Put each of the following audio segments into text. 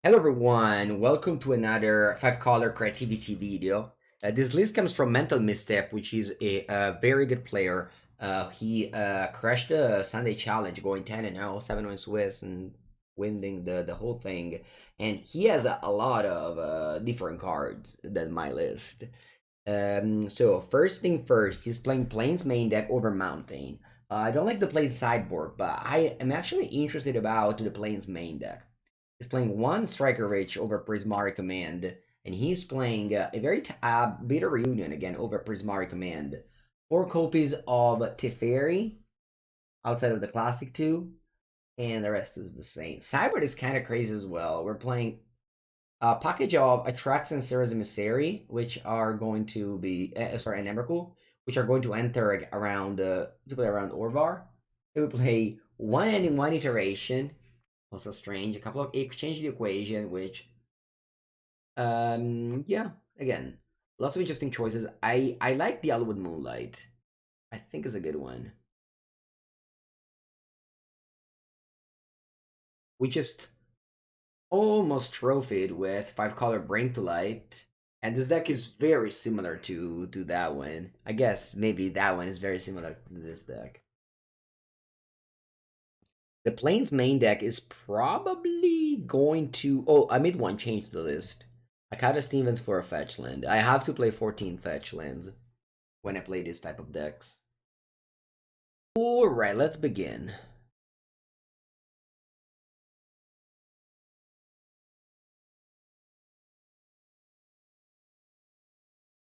Hello everyone, welcome to another 5-color creativity video. This list comes from Mental Misstep, which is a very good player. He crashed the Sunday challenge going 10-0, 7-1 Swiss and winning the whole thing. And he has a lot of different cards than my list. So first thing first, he's playing Plains main deck over Mountain. I don't like the Plains sideboard, but I am actually interested about the Plains main deck. He's playing one Striker Rich over Prismatic Command, and he's playing a very Bitter Reunion again over Prismatic Command. 4 copies of Teferi outside of the Classic 2, and the rest is the same. Cybert is kind of crazy as well. We're playing a package of Atraxa and Serra's Emissary, which are going to be, sorry, and Emrakul, which are going to enter around, to play around Orvar. They will play one ending, one iteration, also strange. A couple of change the equation, which yeah, again, lots of interesting choices. I like the Hallowed Moonlight. I think is a good one. We just almost trophied with 5-color Bring to Light. And this deck is very similar to that one. I guess maybe that one is very similar to this deck. The Plains main deck is probably going to... Oh, I made one change to the list. I cut a Stevens for a fetch land. I have to play 14 fetch lands when I play this type of decks. Alright, let's begin.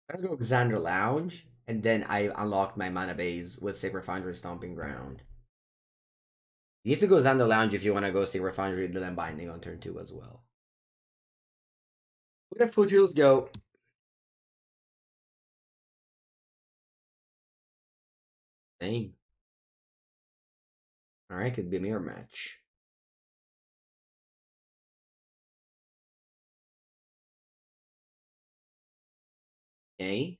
I'm gonna go Xander Lounge, and then I unlocked my mana base with Sacred Foundry Stomping Ground. You need to go Xander Lounge if you want to go Sacred Foundry Leyline Binding on turn 2 as well. Wooded Foothills go. Dang. Alright, could be a mirror match. Okay.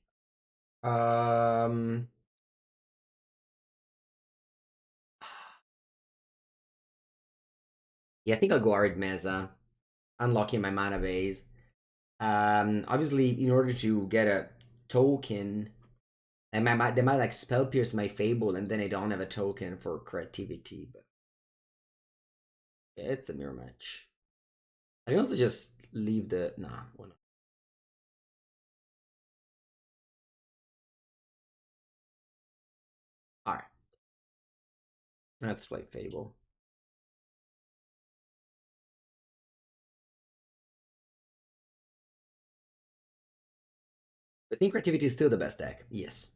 Yeah, I think I'll go Arid Mesa. Unlocking my mana base. Obviously, in order to get a token, and they might like spell pierce my Fable, and then I don't have a token for creativity. But yeah, it's a mirror match. I can also just leave the one. All right, let's play Fable. I think creativity is still the best deck. Yes.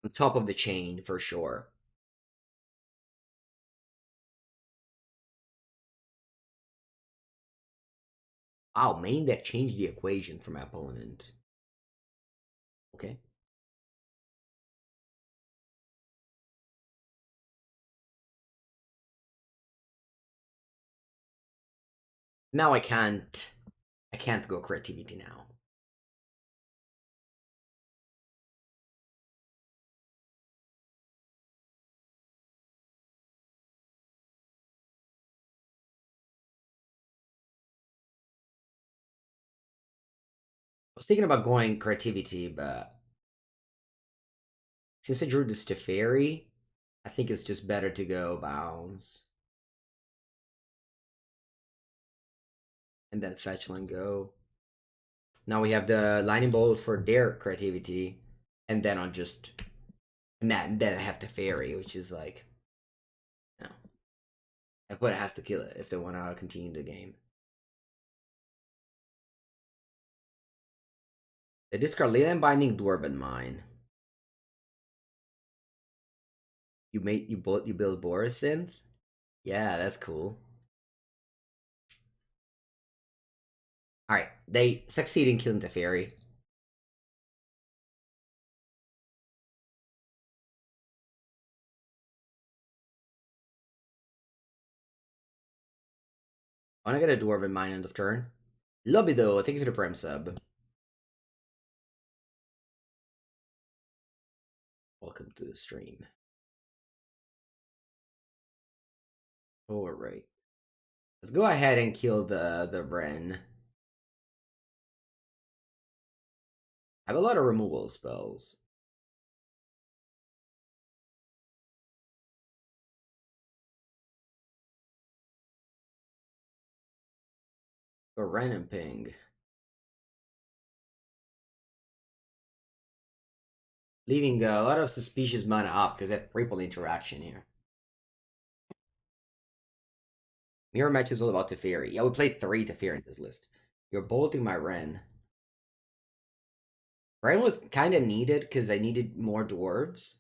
On top of the chain for sure. Oh, main deck changed the equation for my opponent. Okay. Now I can't go creativity now. I was thinking about going creativity, but since I drew this Teferi, I think it's just better to go bounce. And then fetch and go. Now we have the lightning bolt for their creativity. And then I'll just and then I have Teferi, which is like no. Opponent has to kill it if they want to continue the game. They discard Leyline Binding Dwarven Mine. You build Boris synth? Yeah, that's cool. Alright, they succeed in killing Teferi. I wanna get a Dwarven Mine end of turn. Lobby though, thank you for the Prime sub. Welcome to the stream. Alright. Let's go ahead and kill the Wrenn. I have a lot of removal spells. Go Wrenn and ping. Leaving a lot of suspicious mana up because I have triple interaction here. Mirror match is all about Teferi. Yeah, we played 3 Teferi in this list. You're bolting my Wrenn. Wrenn was kind of needed because I needed more dwarves.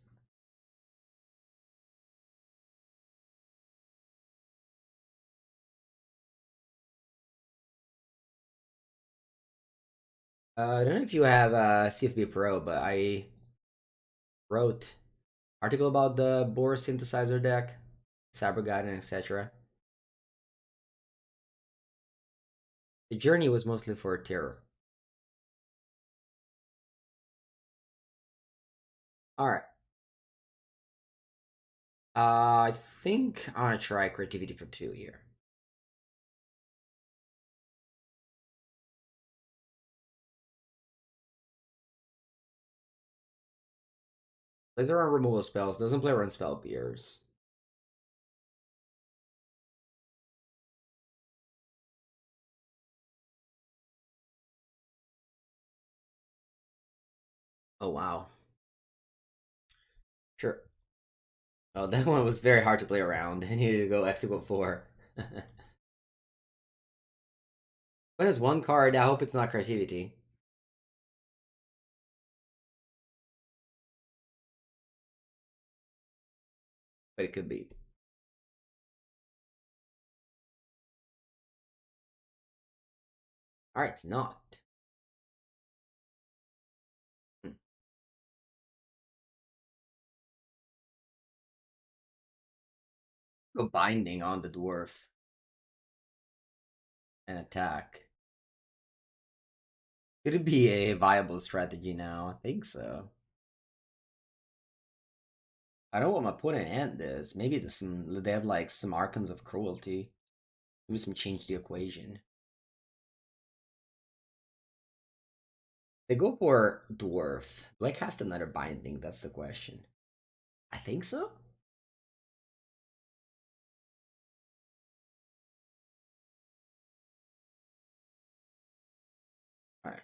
I don't know if you have CFB Pro, but I wrote article about the Boar synthesizer deck, Cyber Guide, and etc. The journey was mostly for terror. Alright. I think I'm gonna try creativity for 2 here. Plays around removal spells, doesn't play around spell peers. Oh wow. Sure. Oh, that one was very hard to play around. I needed to go execute 4. When is one card? I hope it's not creativity. But it could be. Alright, it's not. Go binding on the dwarf. And attack. Could it be a viable strategy now? I think so. I don't know what my opponent hand is. Maybe they have like some Archons of Cruelty. Maybe some change the equation. They go for dwarf. Do I cast another binding? That's the question. I think so. Alright.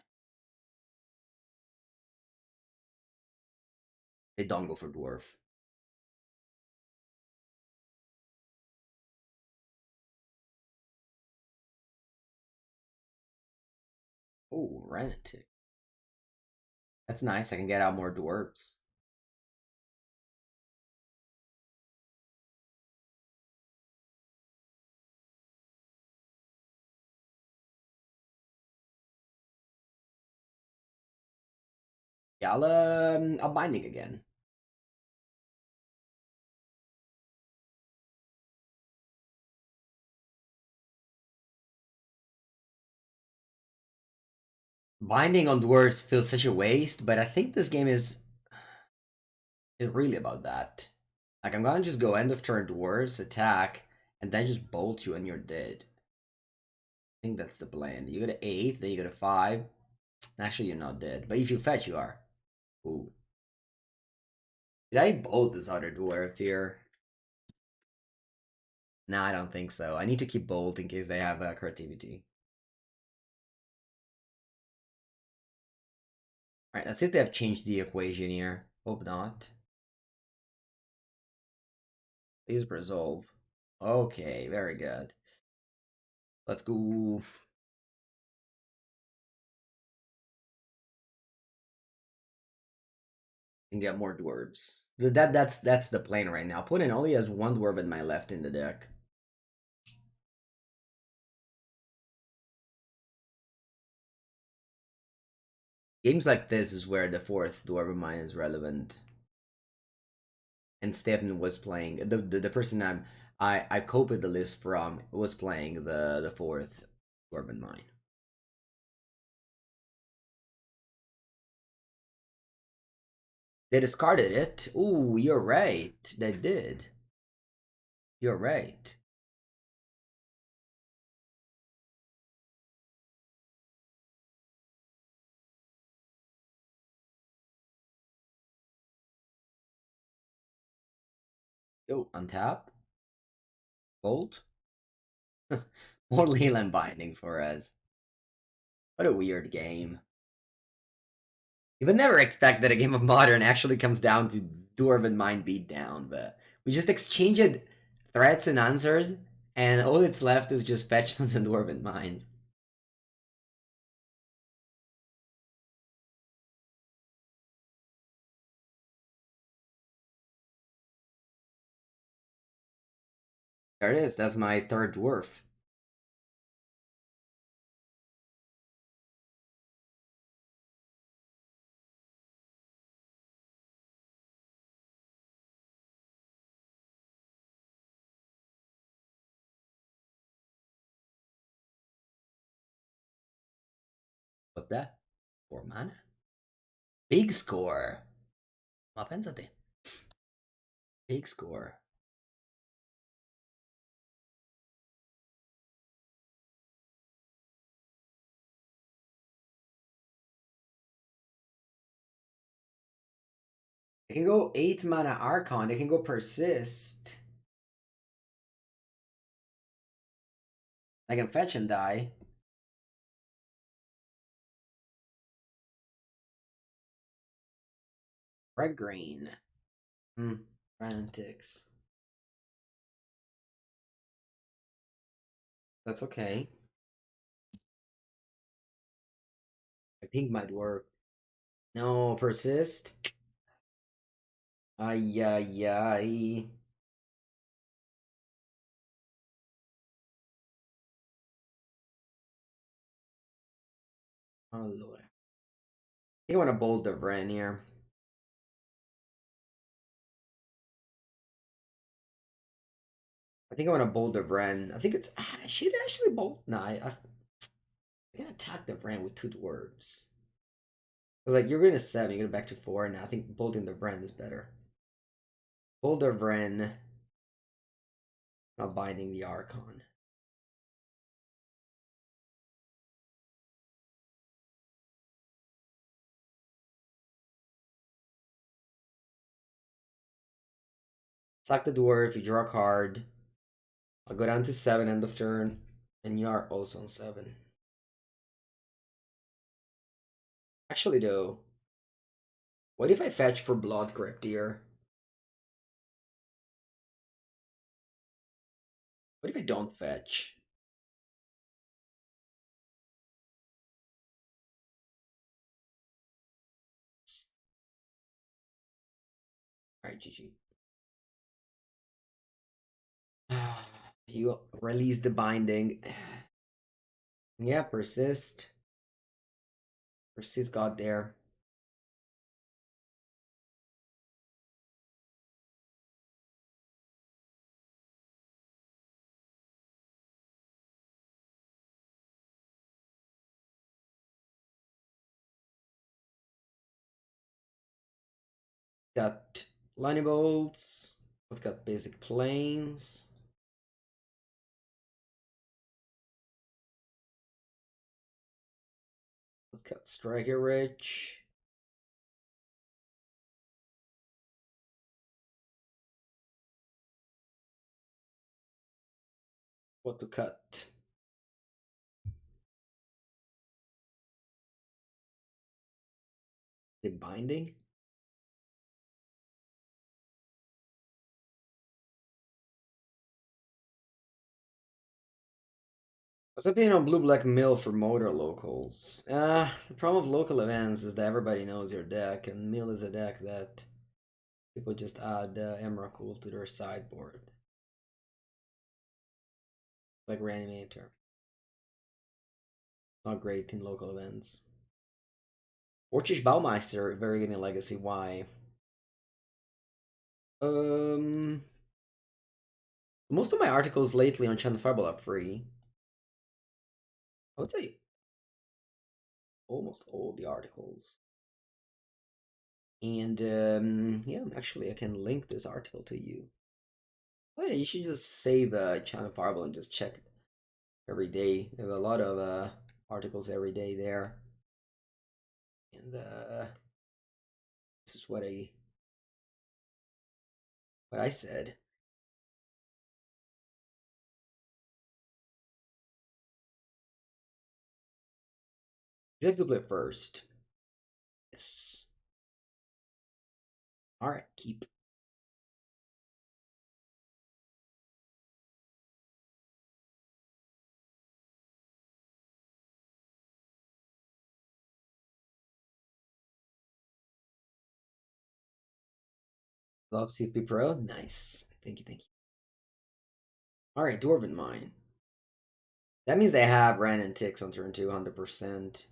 They don't go for dwarf. Oh, Wrenn and Six. That's nice. I can get out more dwarves. Yeah, I'll binding again. Binding on dwarves feels such a waste, but I think this game is really about that. Like, I'm gonna just go end of turn dwarves, attack, and then just bolt you and you're dead. I think that's the plan. You get an 8, then you get a 5. Actually, you're not dead. But if you fetch, you are. Ooh. Did I bolt this other dwarf here? No, I don't think so. I need to keep bolt in case they have creativity. Alright, let's see if they have changed the equation here. Hope not. Please resolve. Okay, very good. Let's go. And get more dwarves. That's the plan right now. Opponent only has 1 dwarf in my left in the deck. Games like this is where the 4th Dwarven Mine is relevant. And Stefan was playing the person I copied the list from was playing the 4th Dwarven Mine. They discarded it. Ooh, you're right. They did. You're right. Yo, untap. Bolt. More Leyline Binding for us. What a weird game. You would never expect that a game of Modern actually comes down to Dwarven Mine beatdown, but we just exchanged threats and answers, and all that's left is just Fetchlands and Dwarven Mines. There it is, that's my third dwarf. What's that? 4 mana? Big score! Ma pensate. Big score. They can go 8 mana Archon, they can go Persist. I can fetch and die. Red green. Wrenn and Six. That's okay. I think might work. No, Persist. Ay, ay, ay. Oh, Lord. I think I want to bold the Wrenn here. I think I want to bold the Wrenn. I think it's. I should actually bolt. No, I can attack the Wrenn with 2 dwarves. Like, you're going to 7, you go back to 4. Now I think bolting the Wrenn is better. Bold the Wrenn. Not binding the Archon. Sack the dwarf, you draw a card. I'll go down to 7 end of turn. And you are also on 7. Actually, though, what if I fetch for Blood Crypt here? What if I don't fetch? Alright, GG. You release the binding. Yeah, persist. Persist got there. Got lightning bolts. Let's got basic planes. Let's got striker rich. What to cut? The binding. What's opinion on blue black mill for motor locals? The problem with local events is that everybody knows your deck, and mill is a deck that people just add Emrakul to their sideboard. Like Reanimator. Not great in local events. Orchish Baumeister, very good in Legacy. Why? Most of my articles lately on Channel Fable are free. I would say almost all the articles. And yeah, actually, I can link this article to you. Oh yeah, you should just save Channel Fable and just check it every day. There are a lot of articles every day there. And this is what I said. You like to play first? Yes. All right, keep. Love CP Pro. Nice. Thank you, thank you. All right, Dwarven Mine. That means they have Wrenn and Six on turn 200%.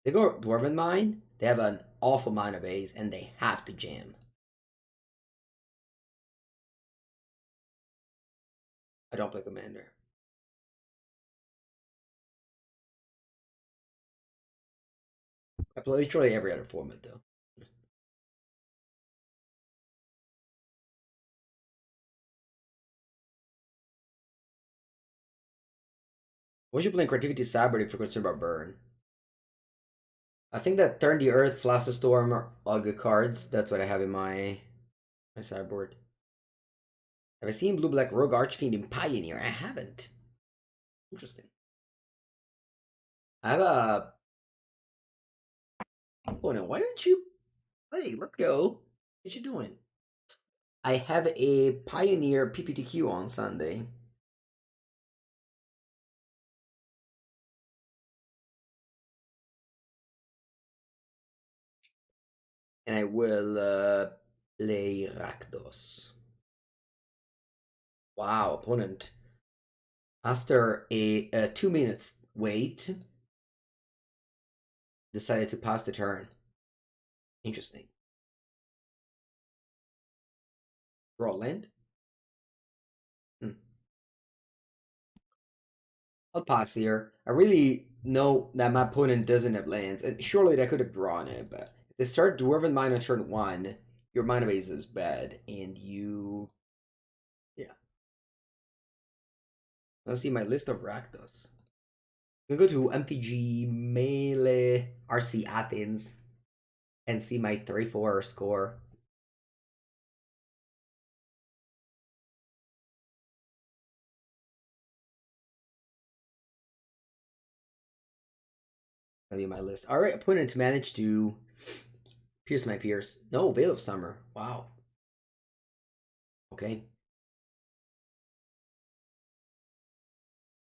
They go Dwarven Mine. They have an awful mana base, and they have to jam. I don't play Commander. I play literally every other format, though. What should play in Creativity Cyber if you're concerned about burn? I think that Turn the Earth, Flash Storm are all good cards. That's what I have in my sideboard. Have I seen Blue Black Rogue Archfiend in Pioneer? I haven't. Interesting. I have a. Oh no! Why don't you? Hey, let's go. What you doing? I have a Pioneer PPTQ on Sunday. And I will play Rakdos. Wow, opponent. After a 2 minutes wait, decided to pass the turn. Interesting. Draw land? Hmm. I'll pass here. I really know that my opponent doesn't have lands, and surely they could have drawn it, but if they start Dwarven Mine on turn 1, your mana base is bad, and you... Yeah. Let's see my list of Rakdos. I'm gonna go to MTG Melee RC Athens and see my 3-4 score. That'll be my list. All right, opponent managed to pierce my pierce. No, Veil of Summer. Wow. Okay.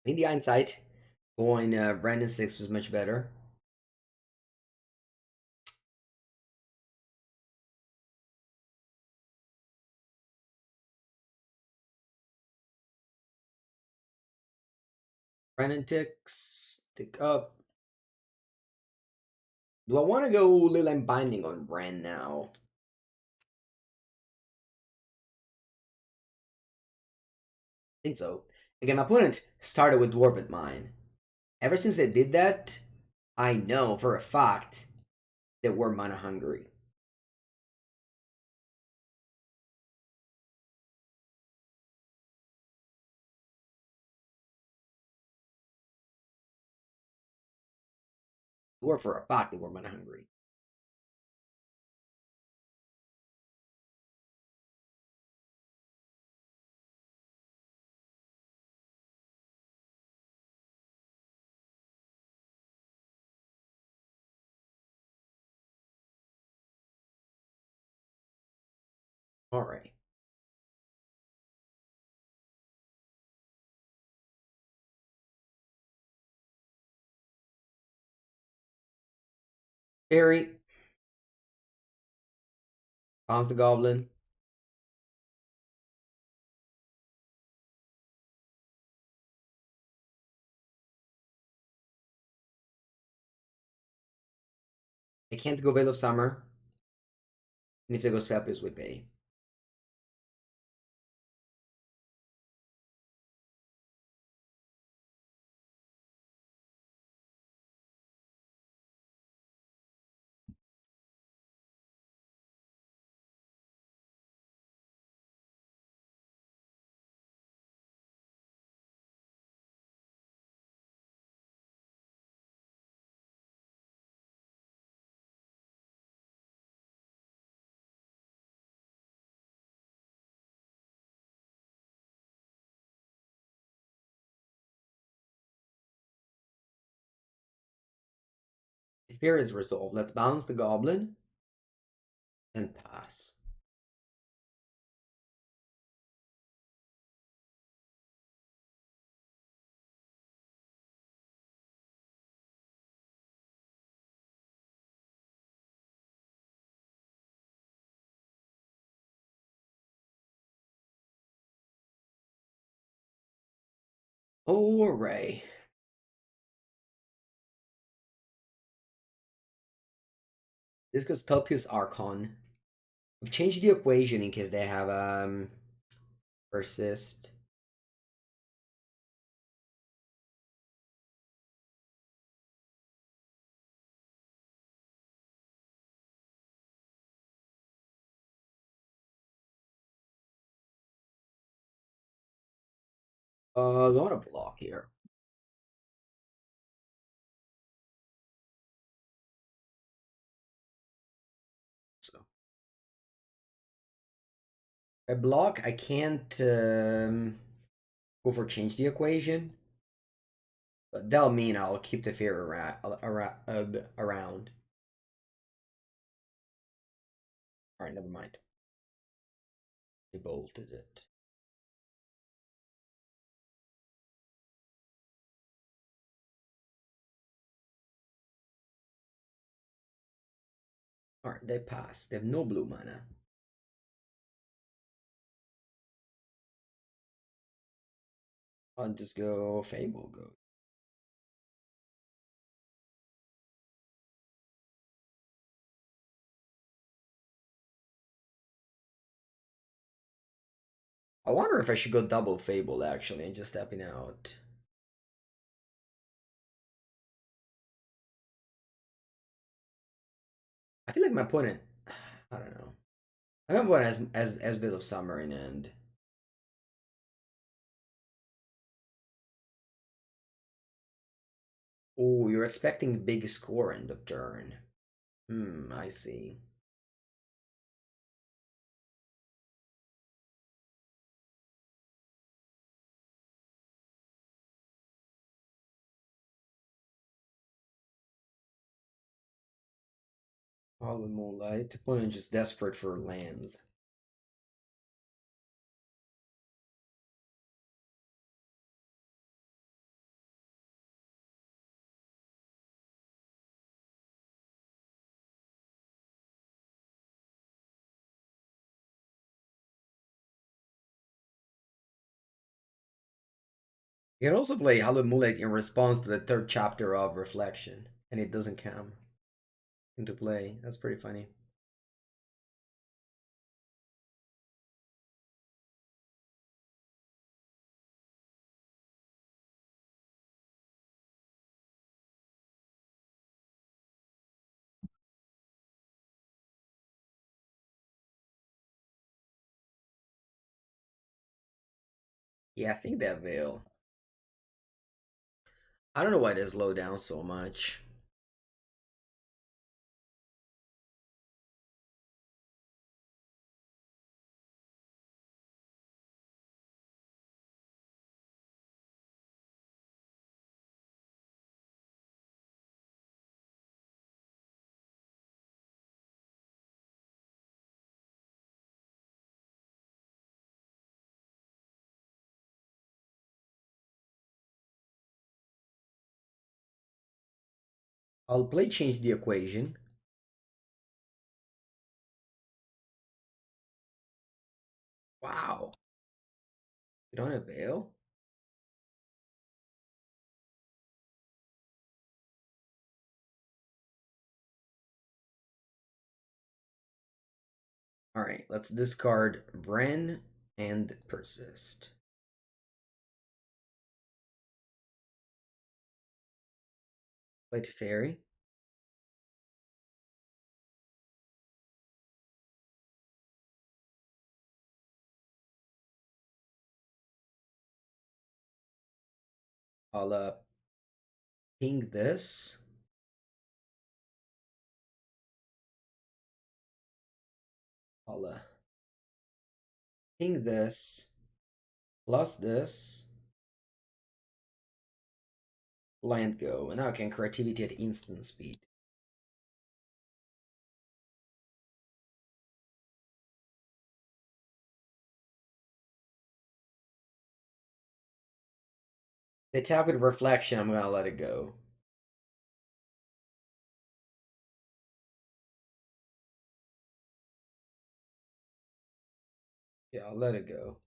In the hindsight, going Wrenn and Six was much better. Wrenn and Six, stick up. Do I want to go Leyline Binding on Wrenn now? I think so. Again, my opponent started with Dwarven Mine. Ever since they did that, I know for a fact that we're mana hungry. Or for a fact that we're mana hungry. Alright. Teferi. Bounce the Goblin. I can't go Veil of Summer. And if they go Spellpierce, we pay. Teferi is resolved. Let's bounce the goblin and pass. Oh, array. This goes Pelpius Archon. We've changed the equation in case they have persist. Don't want to block here. So if I block, I can't go for change the equation. But that'll mean I'll keep the fear around. Alright, never mind. They bolted it. Alright, they pass. They have no blue mana. I'll just go Fable go. I wonder if I should go double Fable actually and just tapping out. I feel like my opponent, I don't know. I remember when as bit of Summering and oh, you're expecting big score end of turn. I see. Hallowed Moonlight. Opponent just desperate for lands. You can also play Hallowed Moonlight in response to the third chapter of Reflection, and it doesn't come into play. That's pretty funny. Yeah, I think that Veil. I don't know why they slow down so much. I'll play change the equation. Wow. You don't have Veil? Alright, let's discard Wrenn and Persist. Play Teferi. I'll ping this. I'll ping this plus this. Land go, and now I can creativity at instant speed. The tap with reflection, I'm gonna let it go. Yeah, I'll let it go.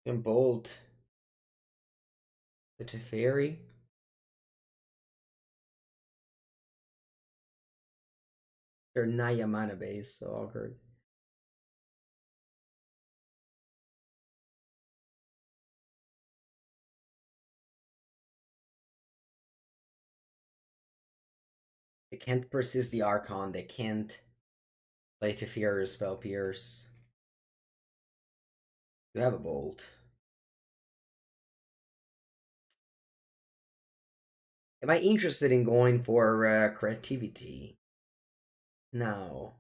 And bolt the Teferi. They're Naya mana base, so awkward. They can't persist the Archon, they can't play Teferi or Spell Pierce. You have a bolt. Am I interested in going for creativity? No.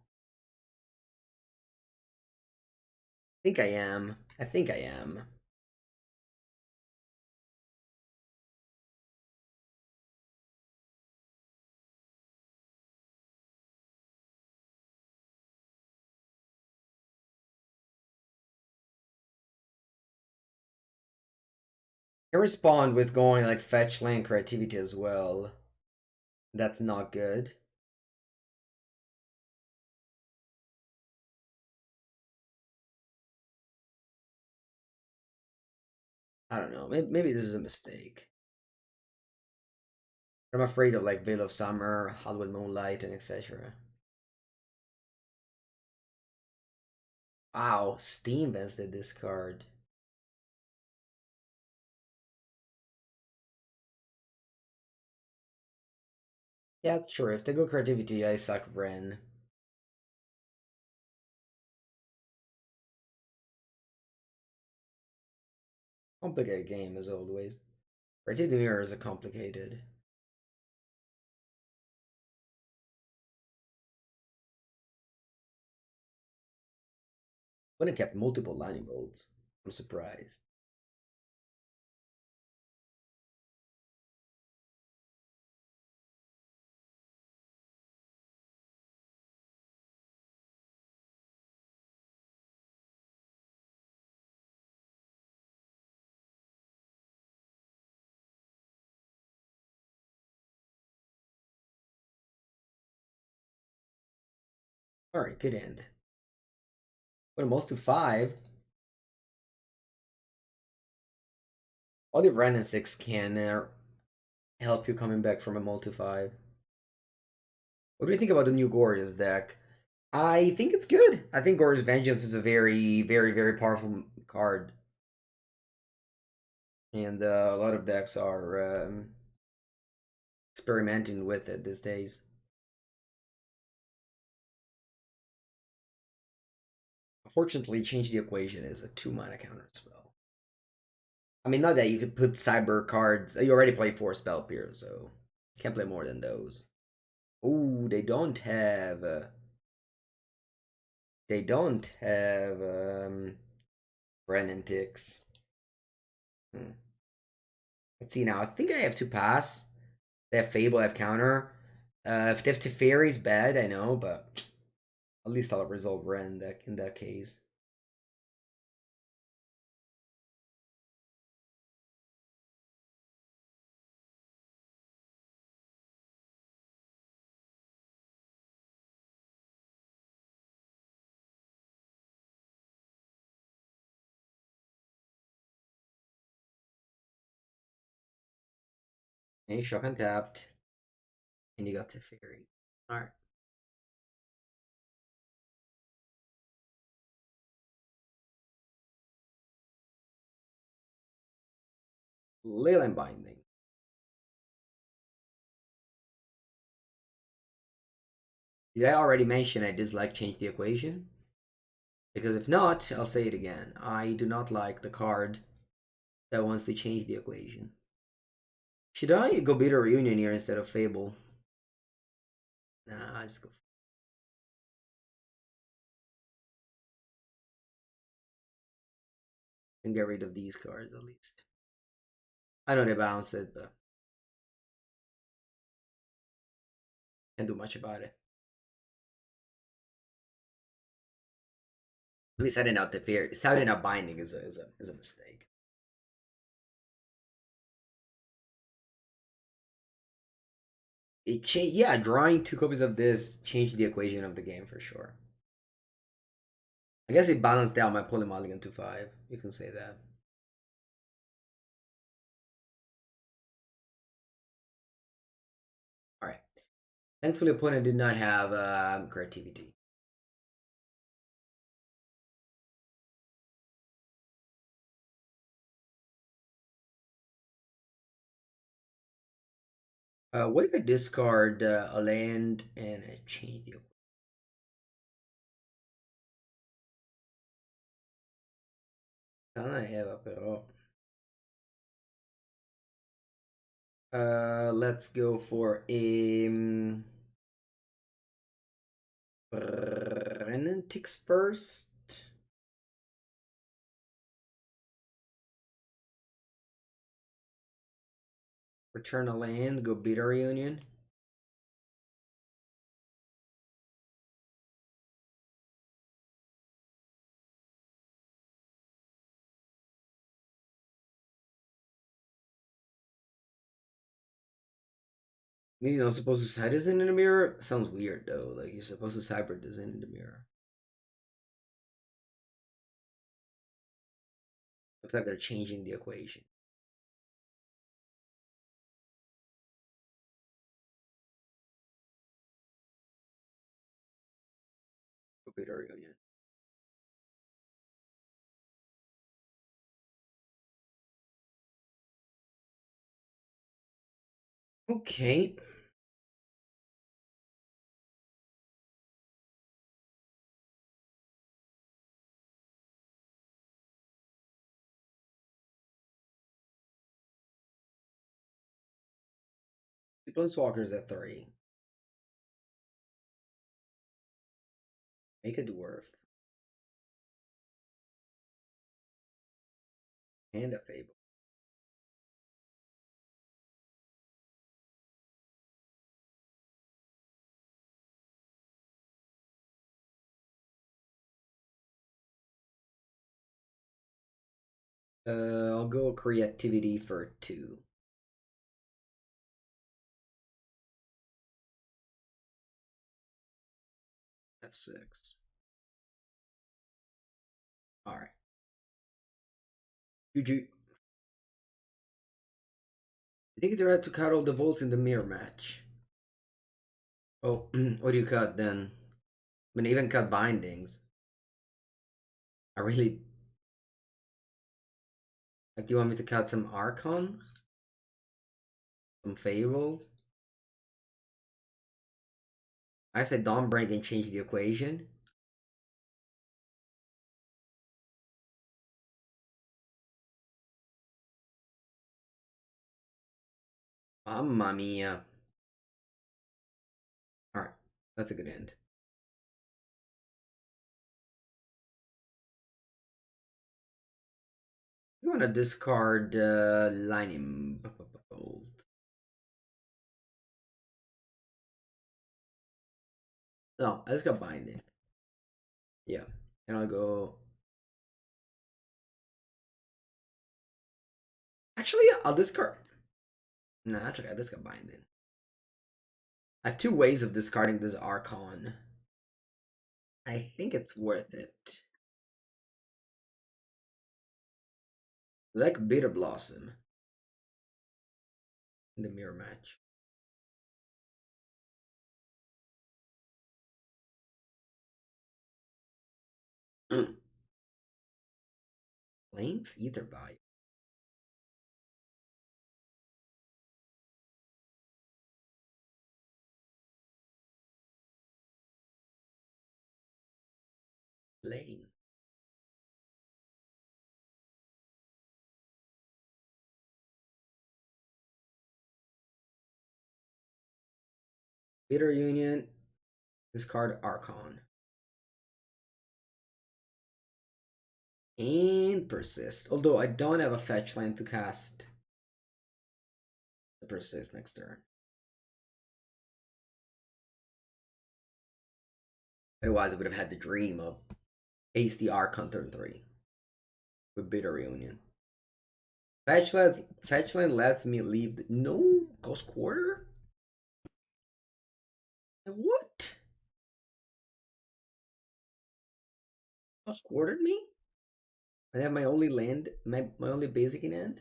I think I am. I think I am. I respond with going like fetch land creativity as well. That's not good. I don't know. Maybe this is a mistake. I'm afraid of like Veil of Summer, Hallowed Moonlight, and etc. Wow, Steam bans did this card. Yeah, sure. If they go creativity, I suck Wrenn. Complicated game as always. Creativity Mirror is a complicated. When it kept multiple lightning bolts, I'm surprised. Alright, good end. Put them most to 5. Only Wrenn and 6 can help you coming back from a multi 5. What do you think about the new Gorgeous deck? I think it's good. I think Gorgeous Vengeance is a very, very, very powerful card. And a lot of decks are experimenting with it these days. Unfortunately, Change the Equation is a 2-mana counter spell. I mean, not that you could put cyber cards. You already play 4 Spell Pierce, so can't play more than those. Ooh, they don't have. They don't have Wrenn and Six. Hmm. Let's see now. I think I have to pass. They have Fable, I have counter. If they have Teferi's bad, I know, but at least I'll resolve Wrenn in that case. And you shock untapped. And you got Teferi. Alright. Leyline Binding. Did I already mention I dislike Change the Equation? Because if not, I'll say it again. I do not like the card that wants to change the equation. Should I go beat a reunion here instead of Fable? Nah, I just go. And get rid of these cards at least. I know they bounce it, but can't do much about it. Maybe setting out binding is a mistake. It changed. Yeah, drawing 2 copies of this changed the equation of the game for sure. I guess it balanced out my Polymulligan to 5. You can say that. All right. Thankfully, opponent did not have creativity. What if I discard a land and I change the? I have up at all. Let's go for a Wrenn and Six first. Return a land. Go beat a reunion. You're not supposed to side Design in the Mirror? Sounds weird though. Like you're supposed to cyber Design in the Mirror. Looks like they're changing the equation. Go beat a reunion. Okay. Planeswalkers at 3. Make a dwarf. And a Fable. I'll go creativity for 2. F6. Alright. GG. I think it's right to cut all the bolts in the mirror match. Oh, what do you cut then? I mean, even cut bindings. I really. Like, do you want me to cut some Archon? Some Fables? I said don't break and change the equation. Mamma mia. Alright, that's a good end. You want to discard Leyline Binding. No, I just got Binding. Yeah, and I'll go. Actually, I'll discard. Nah, that's okay. I just got Binding. I have 2 ways of discarding this Archon. I think it's worth it. Like Bitter Blossom in the mirror match. Links either by. Lane. Bitter Union. Discard Archon. And Persist. Although I don't have a fetch land to cast the Persist next turn. Otherwise, I would have had the dream of Ace the Archon turn 3 with Bitter Reunion. Fetchland lets me leave the... No, cost quarter? What? Cost quartered me? I have my only land, my only basic in hand?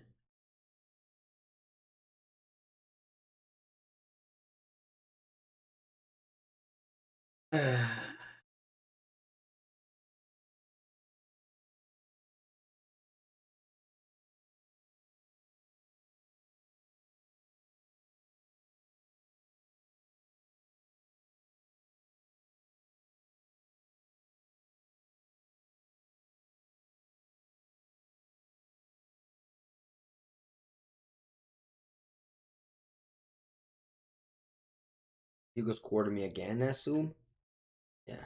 You go quarter me again, I assume? Yeah.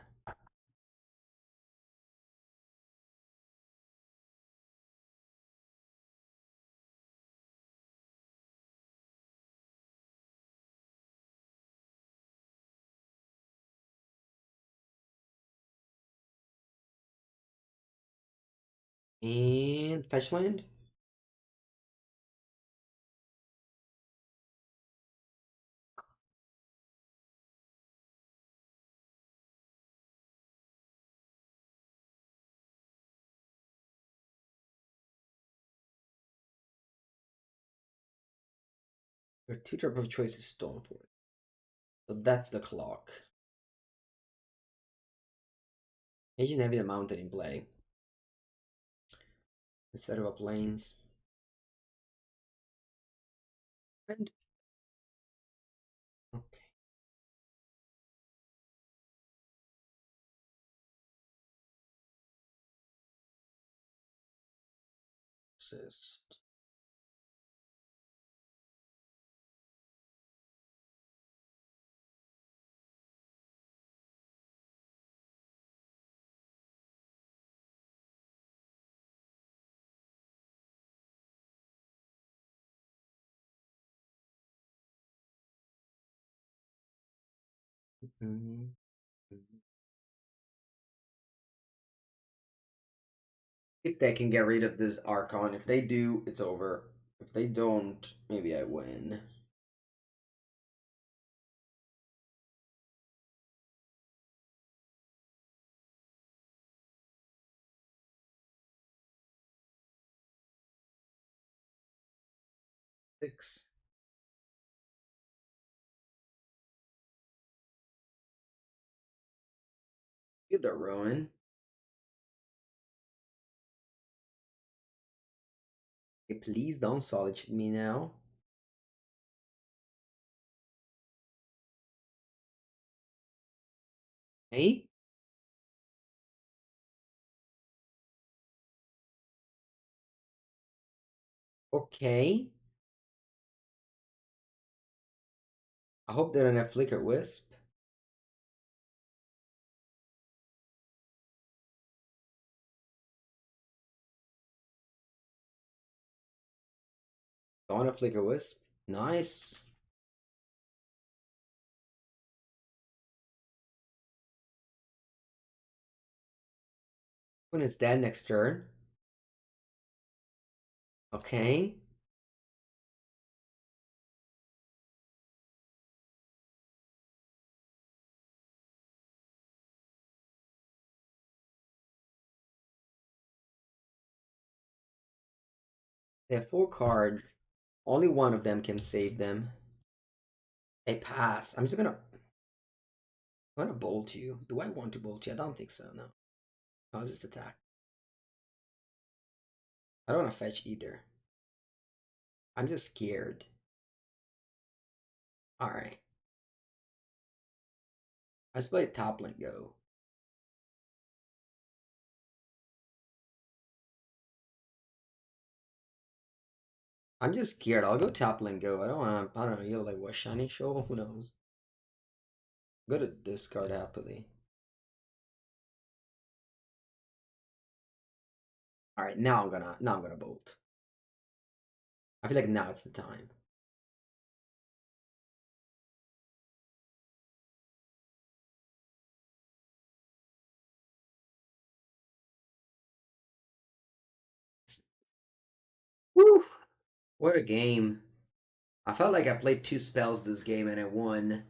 And Fetchland? Your two type of choice is Stormford. So that's the clock. Agent Heavy the Mountain in play. Instead of a plains. And okay. Persist. Mm-hmm. If they can get rid of this Archon, if they do, it's over. If they don't, maybe I win. Six. Get the ruin. Okay, please don't solitude me now. Hey? Okay. I hope they don't have Flicker Wisp. Don't have Flicker Wisp. Nice. When is dead next turn? Okay. They have 4 cards. Only one of them can save them. They pass. I'm just gonna... I want to bolt you. Do I want to bolt you? I don't think so, no. How's this attack? I don't want to fetch either. I'm just scared. Alright. Let's play Toppling Go. I'm just scared. I'll go Toppling Go. I don't know, you know, like what, Shiny Show? Who knows? Go to discard happily. Alright, now I'm gonna bolt. I feel like now it's the time. What a game. I felt like I played two spells this game and I won.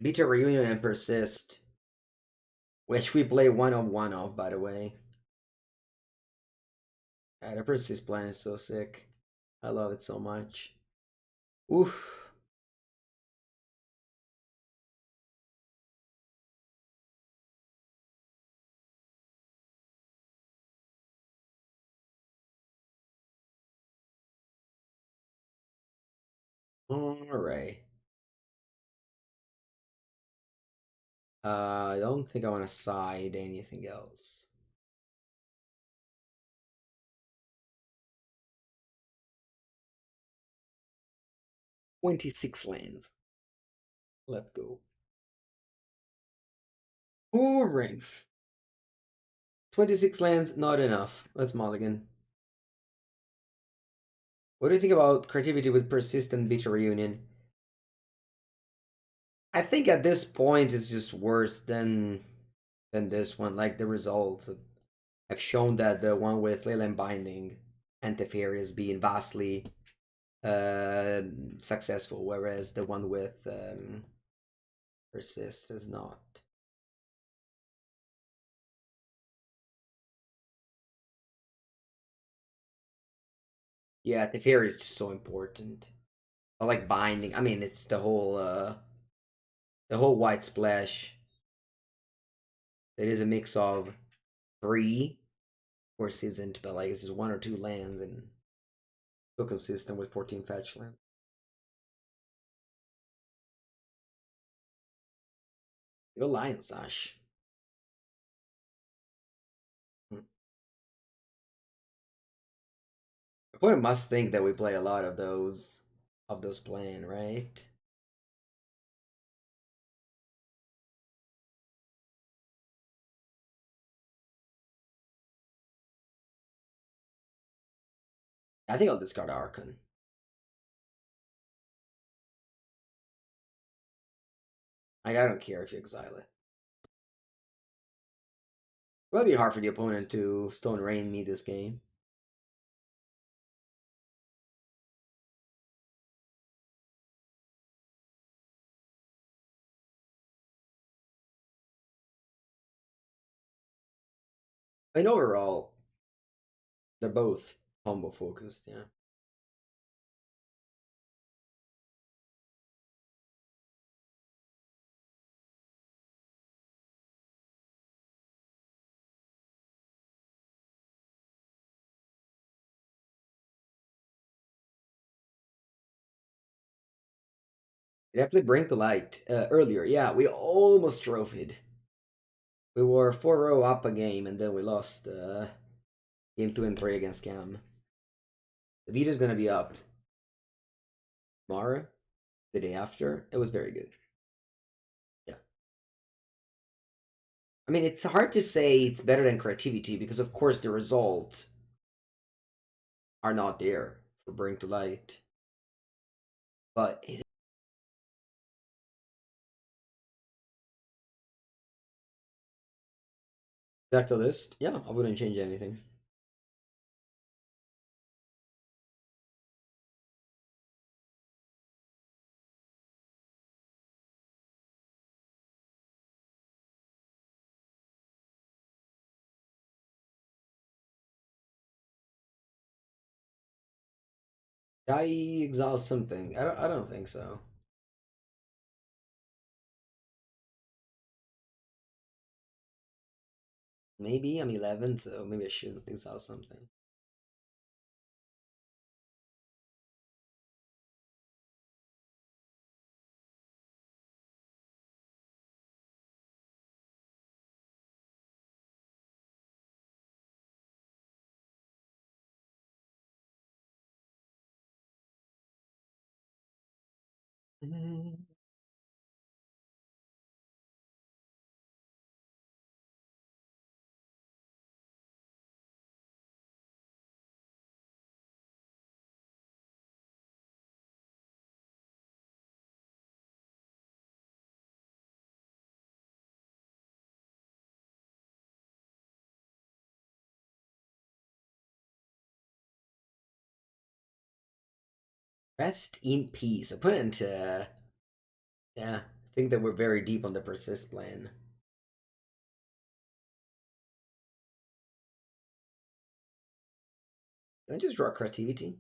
Beta Reunion and Persist. Which we play one of, by the way. Yeah, the Persist plan is so sick. I love it so much. Oof. Alright. I don't think I want to side anything else. $26 lands. Let's go. Alright. 26 lands, not enough. Let's mulligan. What do you think about creativity with persistent Beta Reunion? I think at this point it's just worse than this one. Like the results have shown that the one with Leyline Binding and Teferi is being vastly successful, whereas the one with Persist is not. Yeah, Teferi is just so important. I like Binding. I mean, it's the whole white splash. It is a mix of free, of course, isn't, but like it's just one or two lands and so consistent with 14 fetch land. Go Lion Sash. Opponent must think that we play a lot of those playing, right? I think I'll discard Archon. Like, I don't care if you exile it. It might be hard for the opponent to Stone Rain me this game. I mean, overall, they're both combo focused, yeah. They definitely bring to light earlier. Yeah, we almost trophied. We were 4-0 up a game, and then we lost game 2 and 3 against Cam. The VEEDEO is going to be up tomorrow, the day after. It was very good. Yeah. I mean, it's hard to say it's better than creativity because, of course, the results are not there for Bring to Light. But it back to list. Yeah, I wouldn't change anything. I exile something. I don't think so. Maybe I'm 11, so maybe I should exile something. Mm. Rest in peace. Opponent, yeah, I think that we're very deep on the persist plan. Can I just draw creativity?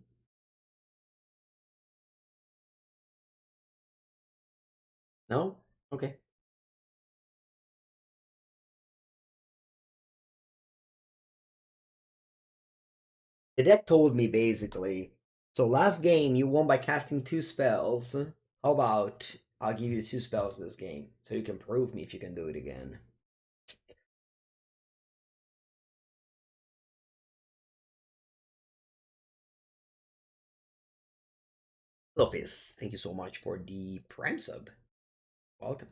No? Okay. The deck told me basically. So last game you won by casting 2 spells. How about I'll give you 2 spells this game, so you can prove me if you can do it again. Lofis, thank you so much for the Prime sub. Welcome.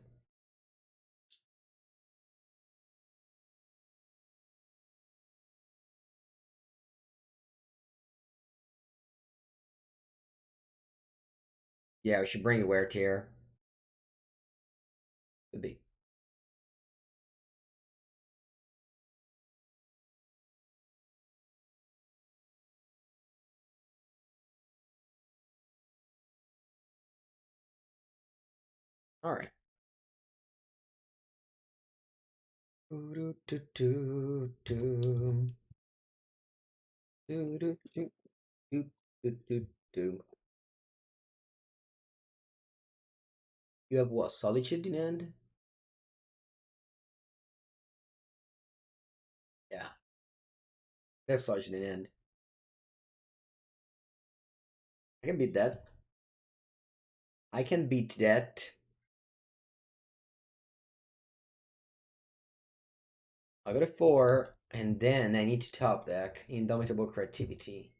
Yeah, we should bring a wear tear. Could be. All right. You have what? Solitude in end? Yeah. That's Solitude in end. I can beat that. I can beat that. I got a 4, and then I need to top deck Indomitable Creativity.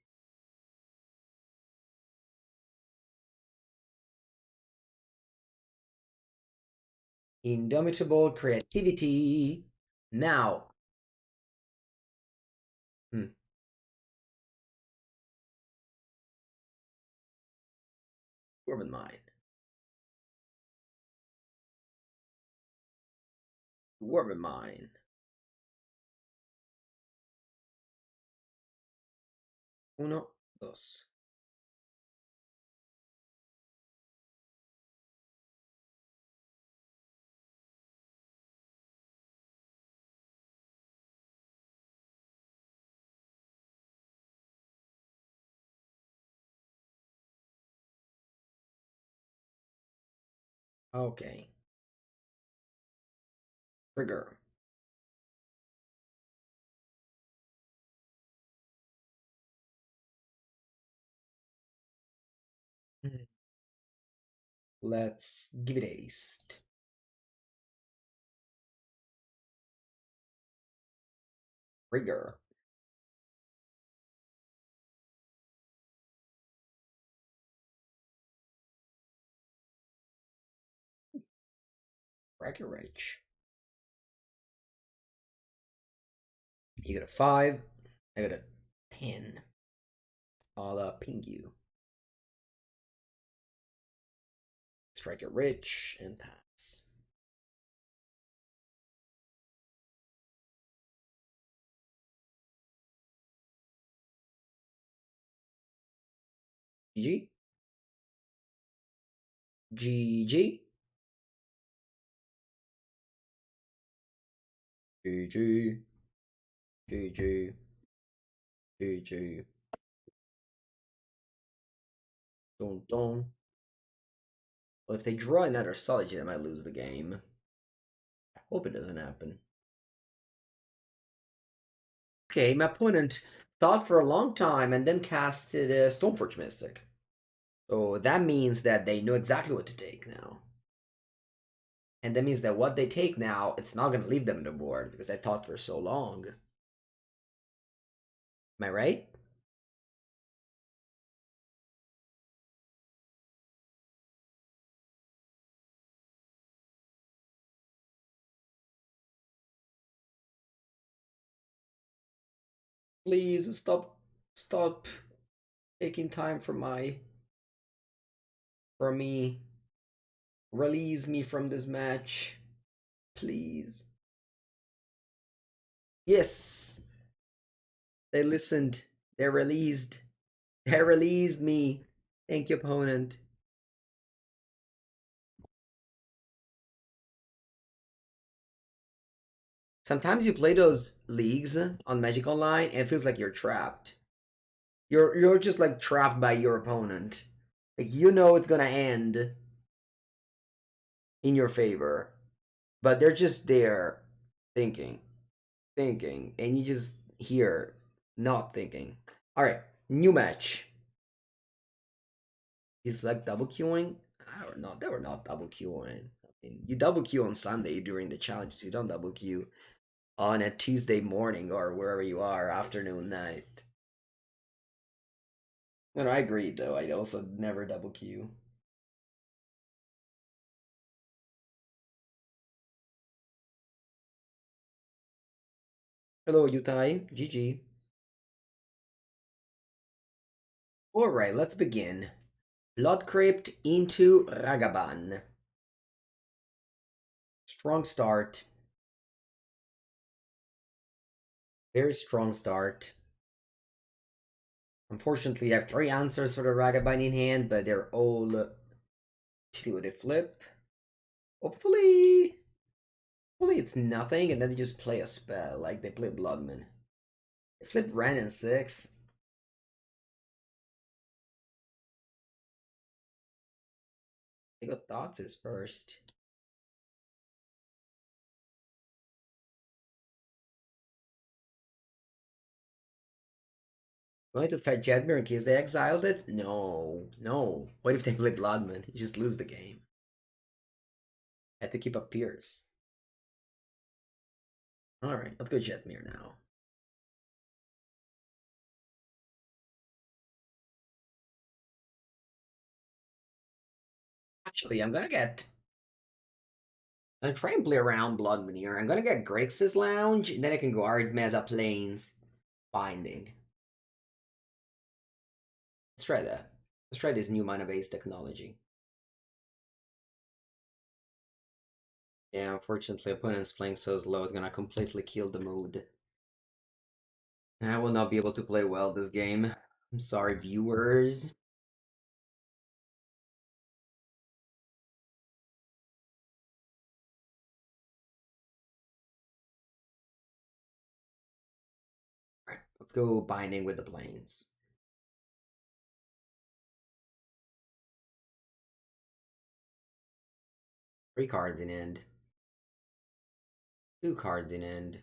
Indomitable Creativity. Now. Hmm. Dwarven Mine. Dwarven Mine. Uno, dos. Okay. Trigger. Hmm. Let's give it a taste. Trigger. Breckenridge. You got a 5. I got a 10. I'll ping you. Strike it rich and pass. GG. GG. GG. GG. GG. Dun dun. Well, if they draw another Solitude, I might lose the game. I hope it doesn't happen. Okay, my opponent thought for a long time and then casted a Stoneforge Mystic. So that means that they know exactly what to take now. And that means that what they take now, it's not going to leave them on the board because I thought for so long. Am I right? Please stop taking time from me. Release me from this match. Please. Yes. They listened. They released. They released me. Thank you, opponent. Sometimes you play those leagues on Magic Online and it feels like you're trapped. You're just like trapped by your opponent. Like you know it's gonna end in your favor, but they're just there thinking, thinking, and you just hear not thinking. All right, new match. He's like double queuing. I don't know. They were not double queuing. I mean, you double queue on Sunday during the challenge. You don't double queue on a Tuesday morning or wherever you are, afternoon, night. No, I agree though. I also never double queue. Hello, Yutai. GG. Alright, let's begin. Blood Crypt into Ragavan. Strong start. Very strong start. Unfortunately, I have 3 answers for the Ragavan in hand, but they're all... See what they flip. Hopefully... Hopefully it's nothing, and then they just play a spell, like they play Bloodman. They flip Wrenn and Six. They got Thoughts is first. Going to fetch Jetmir in case they exiled it? No, no. What if they play Bloodman? You just lose the game. I have to keep up Pierce. Alright, let's go Jetmir now. Actually, I'm try and play around Blood here. I'm gonna get Grixis Lounge, and then I can go Arid Mesa Plains Binding. Let's try that. Let's try this new mana-based technology. Yeah, unfortunately, opponents playing so slow is gonna completely kill the mood. I will not be able to play well this game. I'm sorry, viewers. Alright, let's go Binding with the Plains. 3 cards in end. 2 cards in end.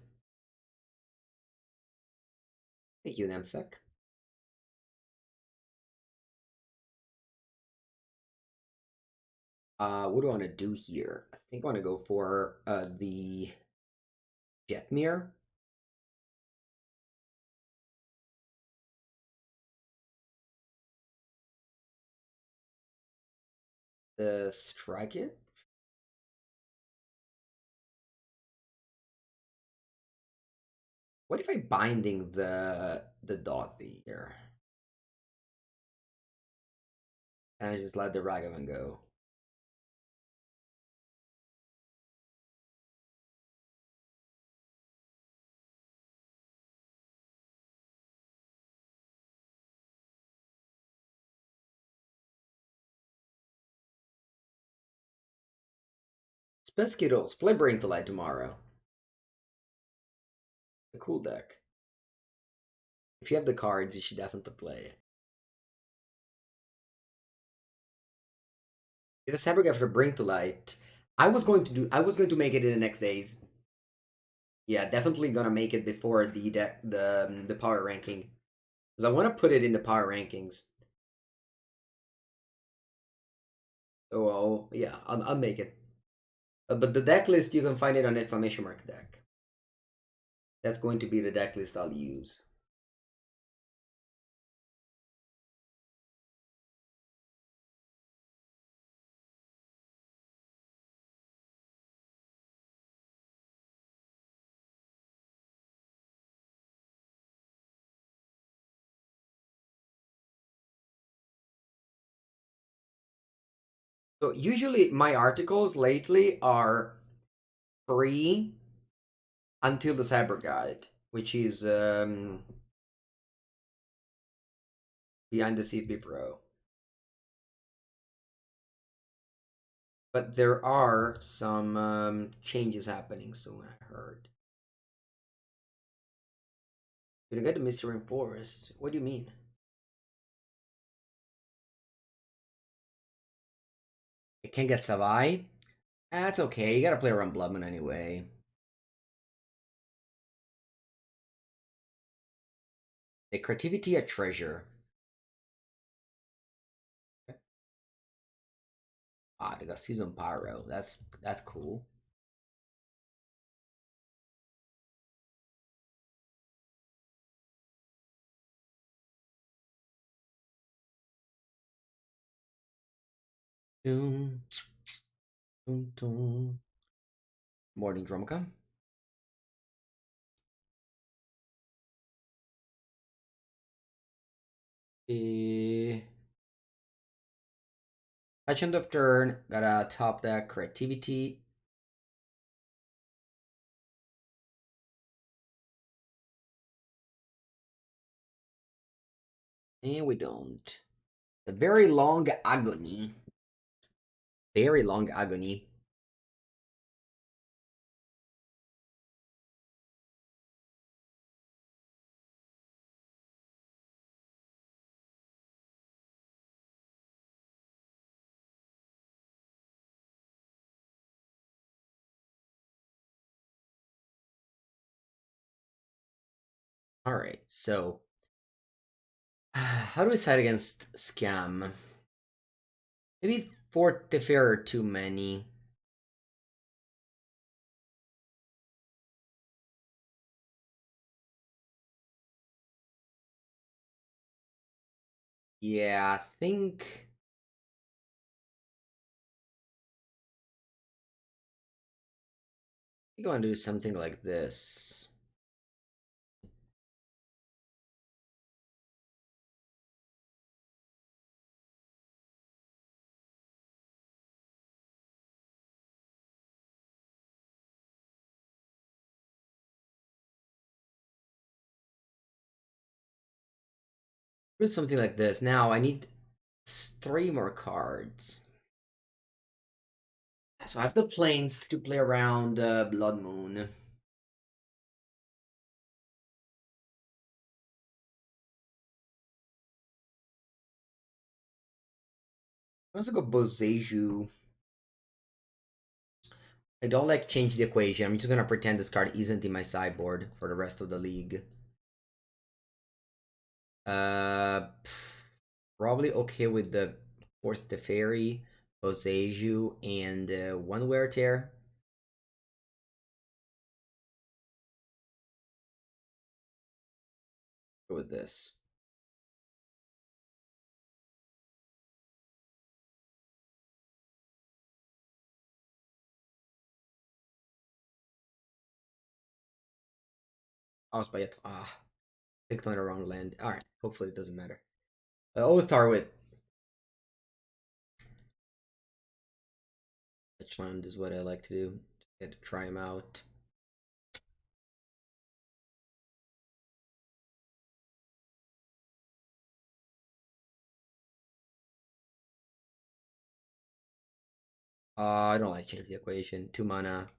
Thank you, Namsek. What do I want to do here? I think I want to go for the Jetmir. The Strike It. What if I binding the Dothy here? And I just let the Ragavan go. Skittles, play Bring to Light tomorrow. A cool deck. If you have the cards, you should definitely play it. If a Sabrog after Bring to Light, I was going to make it in the next days. Yeah, definitely gonna make it before the deck the power ranking. Because I want to put it in the power rankings. So yeah, I'll make it. But the deck list, you can find it on exclamation mark deck. That's going to be the deck list I'll use. So usually my articles lately are free until the Cyber Guide, which is behind the CP Pro. But there are some changes happening soon, I heard. You don't get the Mystery Forest. What do you mean? It can't get Savai? That's okay. You gotta play around Bloodman anyway. The creativity a treasure. Ah, they got Season Pyro. That's cool. Doom, doom, doom. Morning Drumka. Eh, touch end of turn. Gotta top that creativity. And we don't. A very long agony. Very long agony. Alright, so how do we side against Scam? Maybe 4 Teferi are too many. Yeah, I think I'm gonna do something like this. Do something like this. Now I need 3 more cards. So I have the planes to play around Blood Moon. I also go Boseiju. I don't like change the equation. I'm just gonna pretend this card isn't in my sideboard for the rest of the league. Probably okay with the 4th Teferi, Boseiju, and 1 Wear Tear. Go with this. I was by it. Clicked on the wrong land. Alright, hopefully it doesn't matter. I always start with which land is what I like to do. Get to try them out. I don't like change the equation. 2 mana.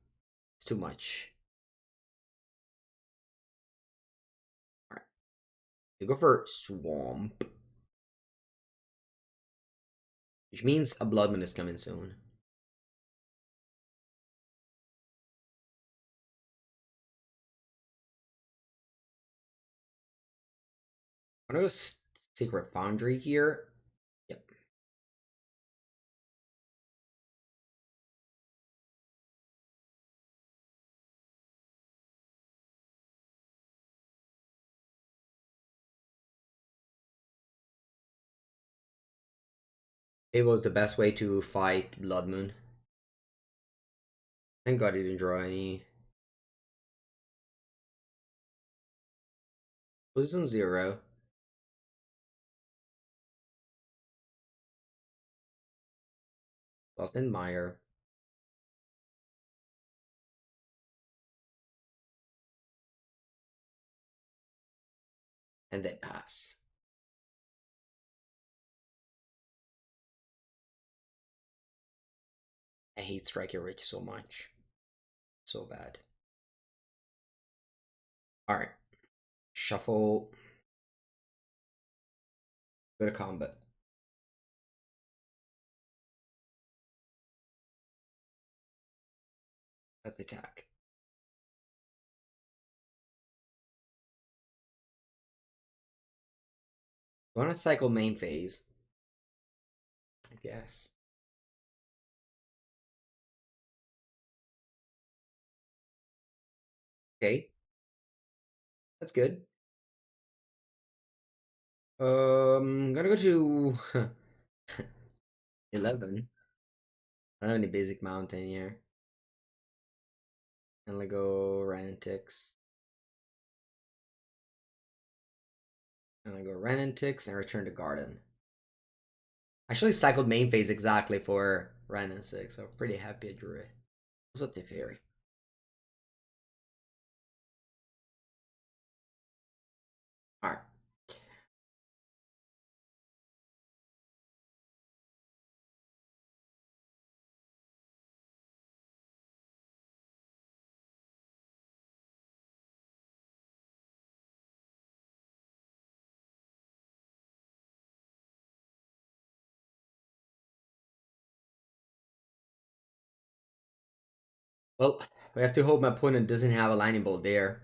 It's too much. Alright. You go for Swamp. Which means a Bloodman is coming soon. I'm gonna go Sacred Foundry here. Yep. Fable is the best way to fight Blood Moon. Thank God he didn't draw any. Position 0. Bloodstained Mire. And they pass. I hate Striker Rich so much. So bad. Alright. Shuffle. Go to combat. That's attack. You want to cycle main phase? I guess. Okay. That's good. I'm gonna go to 11. I don't have any basic mountain here. And let go Wrenn and Six. And I go Wrenn and Six and return to garden. I actually cycled main phase exactly for Wrenn and Six, so pretty happy I drew it. Also Teferi. Alright. Well, we have to hope my opponent doesn't have a lightning bolt there.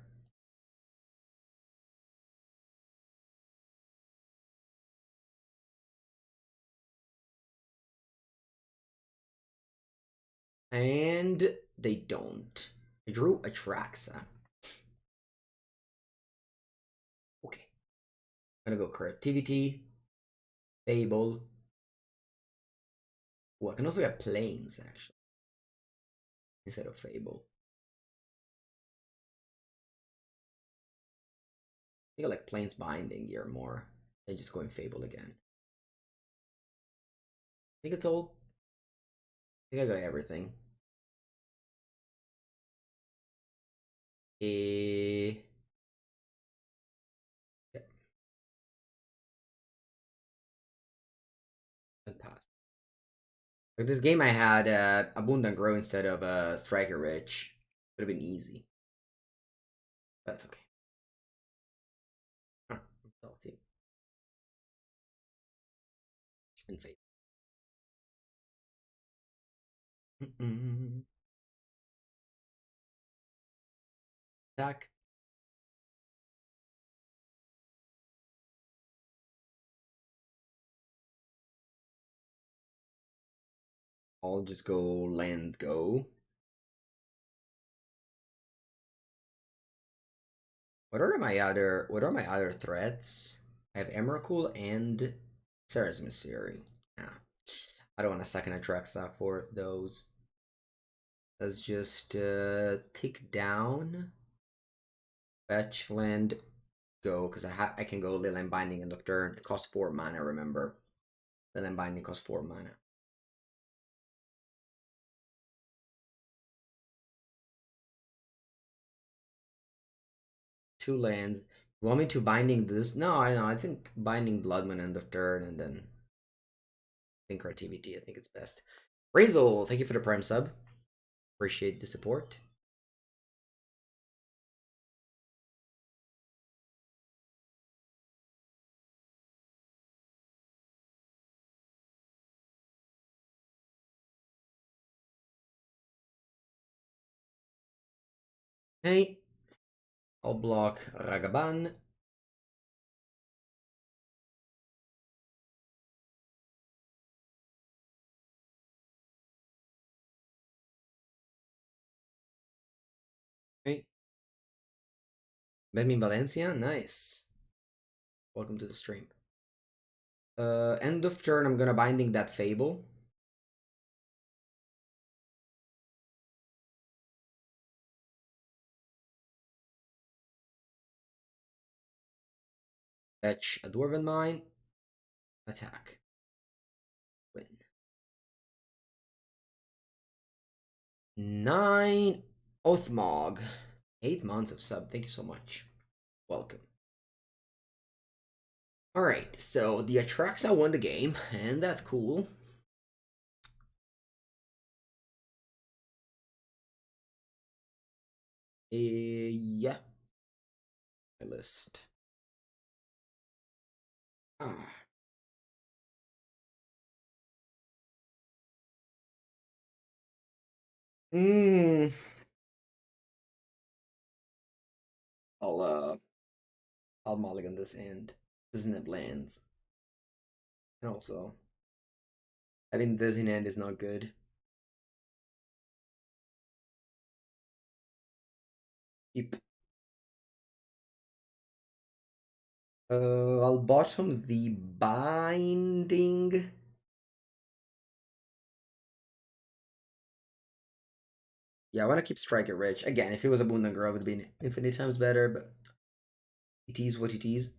And they don't. I drew Atraxa. Okay. I'm gonna go Creativity, Fable. Oh, I can also get Plains, actually, instead of Fable. I think I like Plains Binding here more than just going Fable again. I think it's all. I think I got everything. Yeah. And pass. Like this game I had Abundant Grow instead of Striker Rich. Would have been easy. That's okay. Huh, healthy. And fate. Attack. I'll just go land go. What are my other threats? I have Emrakul and Serra's Emissary. Yeah. I don't want to second Atraxa for those. Let's just tick down. Fetch land go, because I can go Leyline Binding end of turn. It costs 4 mana, remember. Leyline Binding costs 4 mana. Two lands. You want me to binding this? No, I know. I think binding Bloodman end of turn and then I think Creativity. I think it's best. Razel, thank you for the Prime sub. Appreciate the support. Hey, I'll block Ragaban. Hey, Benjamin Valencia, nice. Welcome to the stream. End of turn, I'm gonna binding that Fable. Fetch a Dwarven Mine. Attack. Win. 9 Oathmog. 8 months of sub. Thank you so much. Welcome. Alright, so the Atraxa won the game, and that's cool. Yeah. My list. Ah. Mm. I'll I'll mulligan this hand. Doesn't have lands. And also, having this in hand is not good. Keep. I'll bottom the binding. Yeah, I want to keep Striker Rich. Again, if it was a Bundanger, it would have been infinite times better, but it is what it is.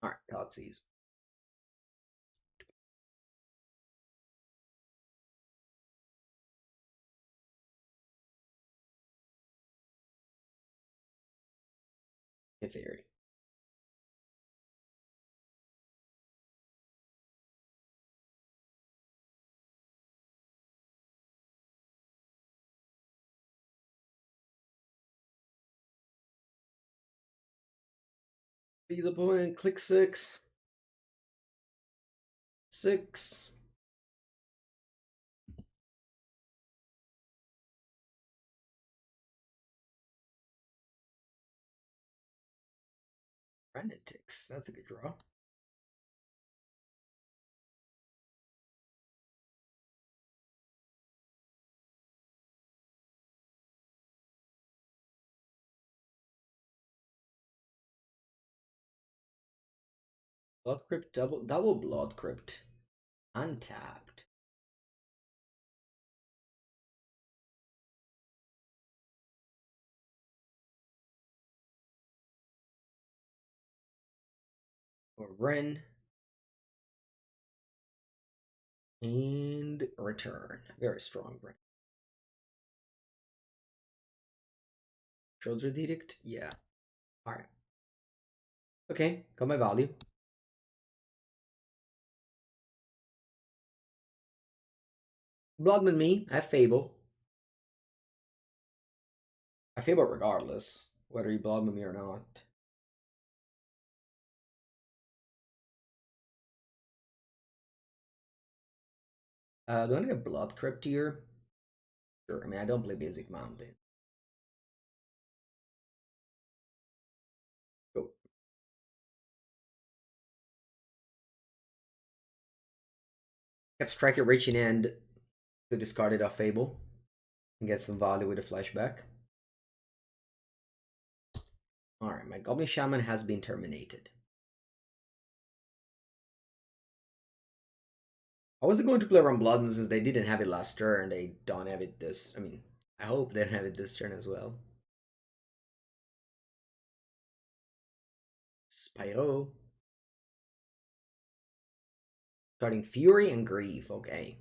Alright, Godseize. Teferi. His opponent, click 6. 6. Wrenn and Six. That's a good draw. Blood Crypt, double Blood Crypt. Untapped. Or Wrenn. And return. Very strong Wrenn. Shoulder's Edict? Yeah. Alright. Okay, got my value. Bloodman me, I have Fable. I Fable regardless, whether you Bloodman me or not. Do I need a Blood Crypt here? Sure, I mean, I don't play Basic Mountain. Go. Kept Striker reaching end to discard it off Fable and get some value with a flashback. Alright, my Goblin Shaman has been terminated. I wasn't going to play around Blood, since they didn't have it last turn. They don't have it this. I mean, I hope they don't have it this turn as well. Spyro. Starting Fury and Grief. Okay.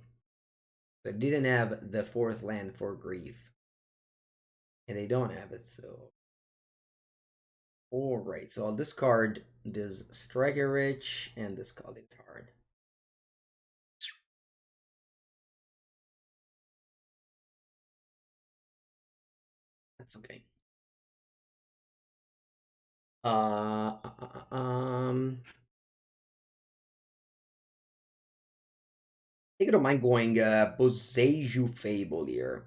They didn't have the fourth land for Grief. And they don't have it, so. Alright, so I'll discard this Striker Rich and this Scalding Tarn. That's okay. I think I don't mind going Boseiju Fable here.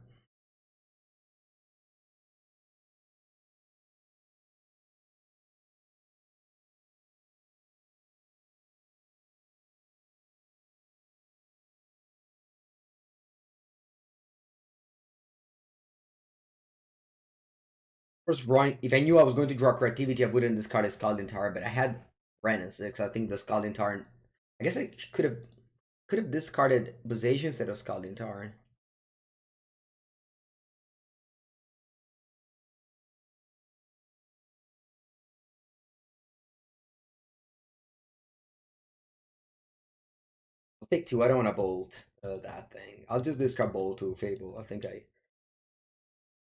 First run, if I knew I was going to draw Creativity, I wouldn't discard a Scalding Tarn, but I had Wrenn and Six. I think the Scalding Tarn. I guess I could have discarded Boseiju instead of Scalding Tarn. I'll take two. I don't want to bolt that thing. I'll just discard bolt to Fable. I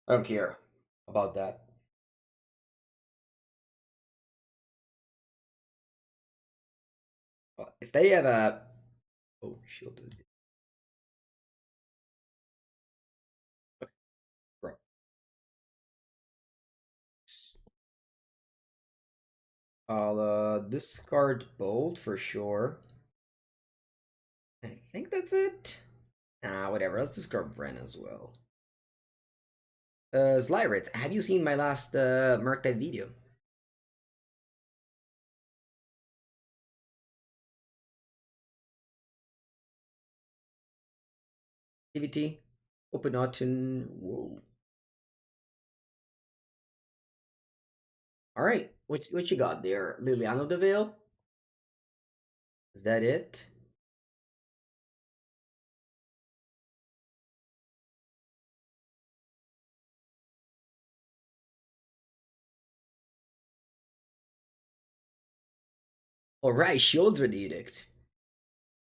don't care about that. If they have a oh shielded bro. I'll discard Bolt for sure. I think that's it. Ah, whatever. Let's discard Wrenn as well. Slyrit, have you seen my last Murktide video? activity. Open Autumn. Whoa. All right. What you got there? Liliana of the Veil? Is that it? All right. Shieldred Edict.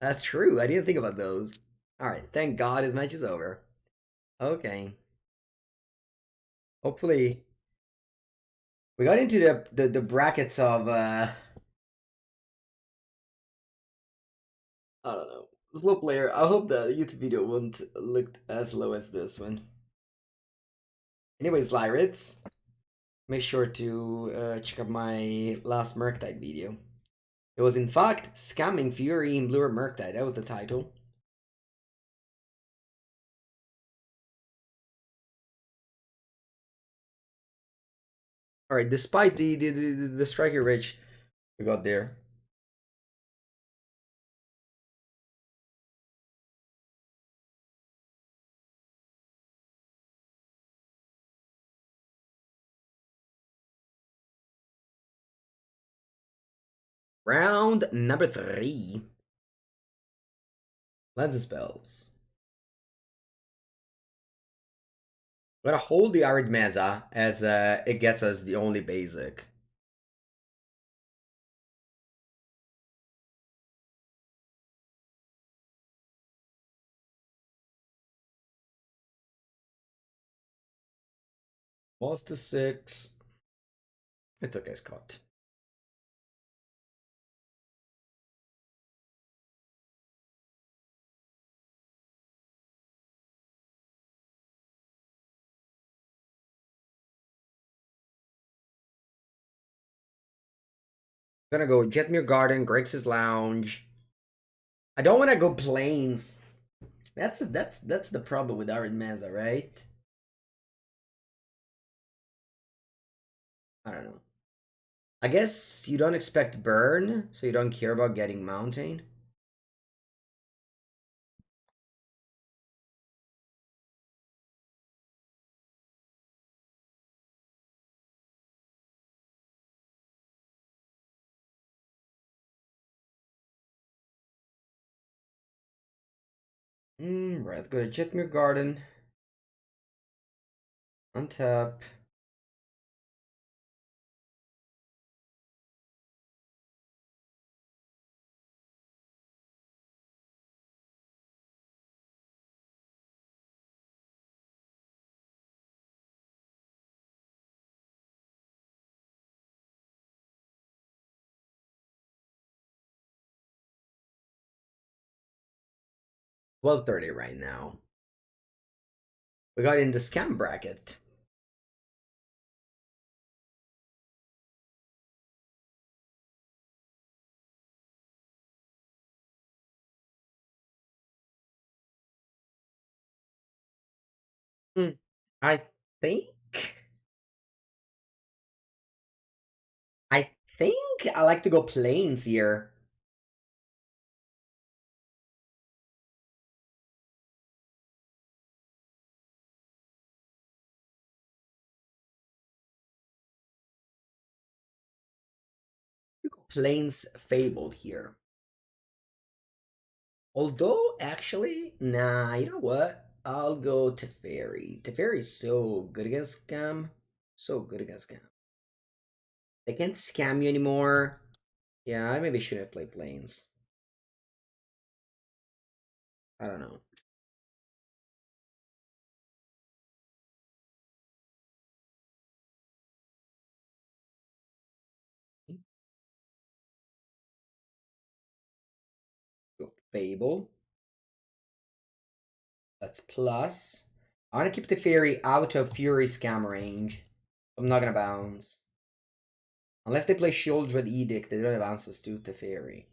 That's true. I didn't think about those. All right. Thank God his match is over. Okay. Hopefully, we got into the brackets of I don't know. Slow player. I hope the YouTube video won't look as low as this one. Anyways, Lyrids, make sure to check out my last Murktide video. It was in fact Scamming Fury in Blue Murktide. That was the title. Alright, despite the striker rich we got there. Round number 3. Lens spells. I'm gonna hold the Arid Mesa as it gets us the only basic. Lost to 6. It's okay, Scott. I'm gonna go Jetmir Garden, Grixis Lounge. I don't want to go planes. That's the problem with Arid Mesa, right? I don't know. I guess you don't expect burn, so you don't care about getting mountain. Right, let's go to Jetmir Garden. Untap. $12.30 right now. We got in the scam bracket. I think I think I like to go planes here. Planes Fable here. Although, actually, nah, you know what? I'll go Teferi. Teferi is so good against scam. So good against scam. They can't scam you anymore. Yeah, I maybe shouldn't play planes. I don't know. Fable. That's plus. I want to keep the Teferi out of Fury scam range. I'm not gonna bounce. Unless they play Shieldred Edict, they don't have answers to Teferi.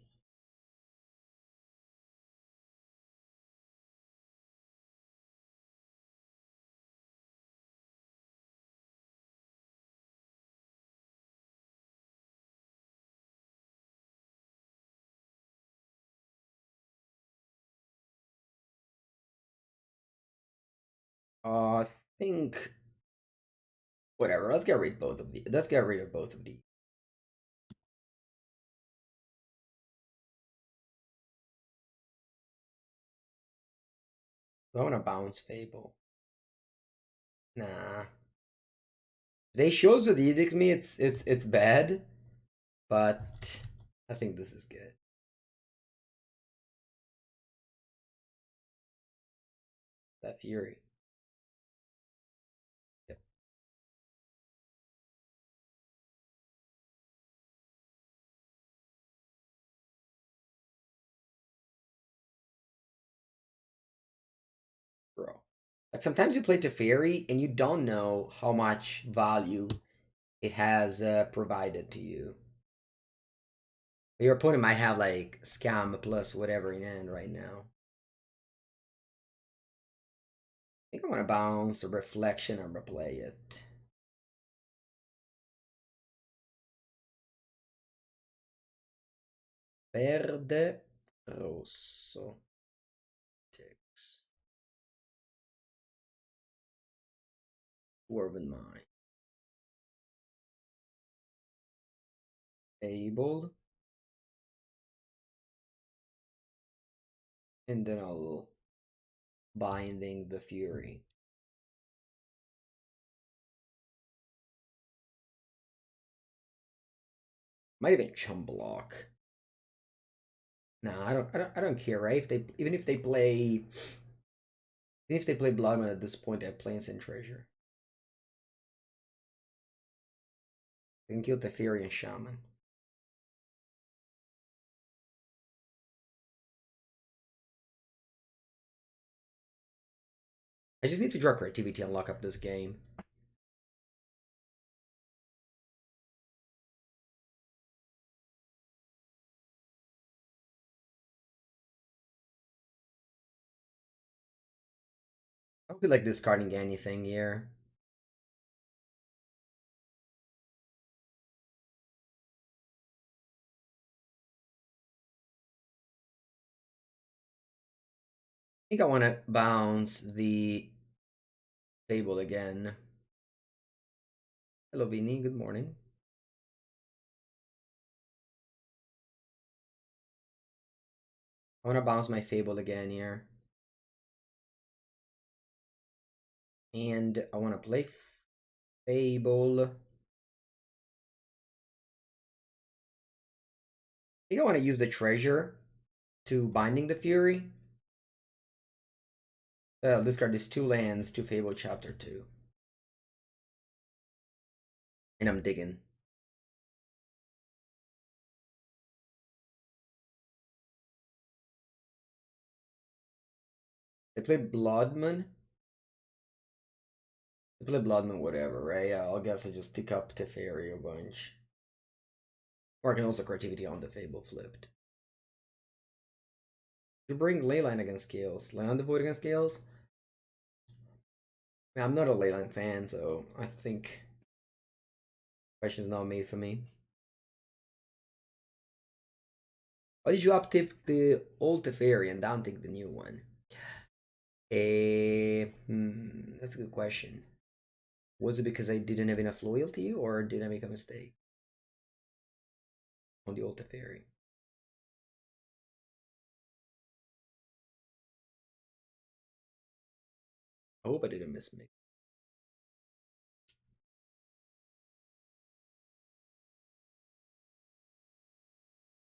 I think whatever. Let's get rid of both of these. Let's get rid of both of these. I want to bounce Fable. Nah. They shows with Edict me. It's bad, but I think this is good. That Fury. Yep. Bro. Like sometimes you play Teferi and you don't know how much value it has provided to you. Your opponent might have like Scam plus whatever in hand right now. I think I want to bounce a Reflection and replay it. Verde, rosso. Ticks. Dwarven Mine. Fable. And then I'll Binding the Fury. Might even chum block. Nah, I don't care, right? If they even if they play Bloodman at this point, they have Plains and Treasure. They can kill Teferi and Shaman. I just need to draw creativity and lock up this game. I don't feel like discarding anything here. I think I want to bounce the Fable again. Hello, Vinny. Good morning. I want to bounce my Fable again here. And I want to play Fable. I think I want to use the treasure to Binding the Fury. Discard these 2 lands to Fable Chapter 2. And I'm digging. They play Bloodman. They play Bloodman, whatever, right? Yeah, I guess I just tick up Teferi a bunch. Or I can also creativity on the Fable flipped. To bring Leyline against Scales. Land the Void against Scales? Yeah, I'm not a Leyline fan, so I think the question is not made for me. Why did you uptip the old Teferi and down take the new one? That's a good question. Was it because I didn't have enough loyalty, or did I make a mistake on the old Teferi? I hope I didn't miss me.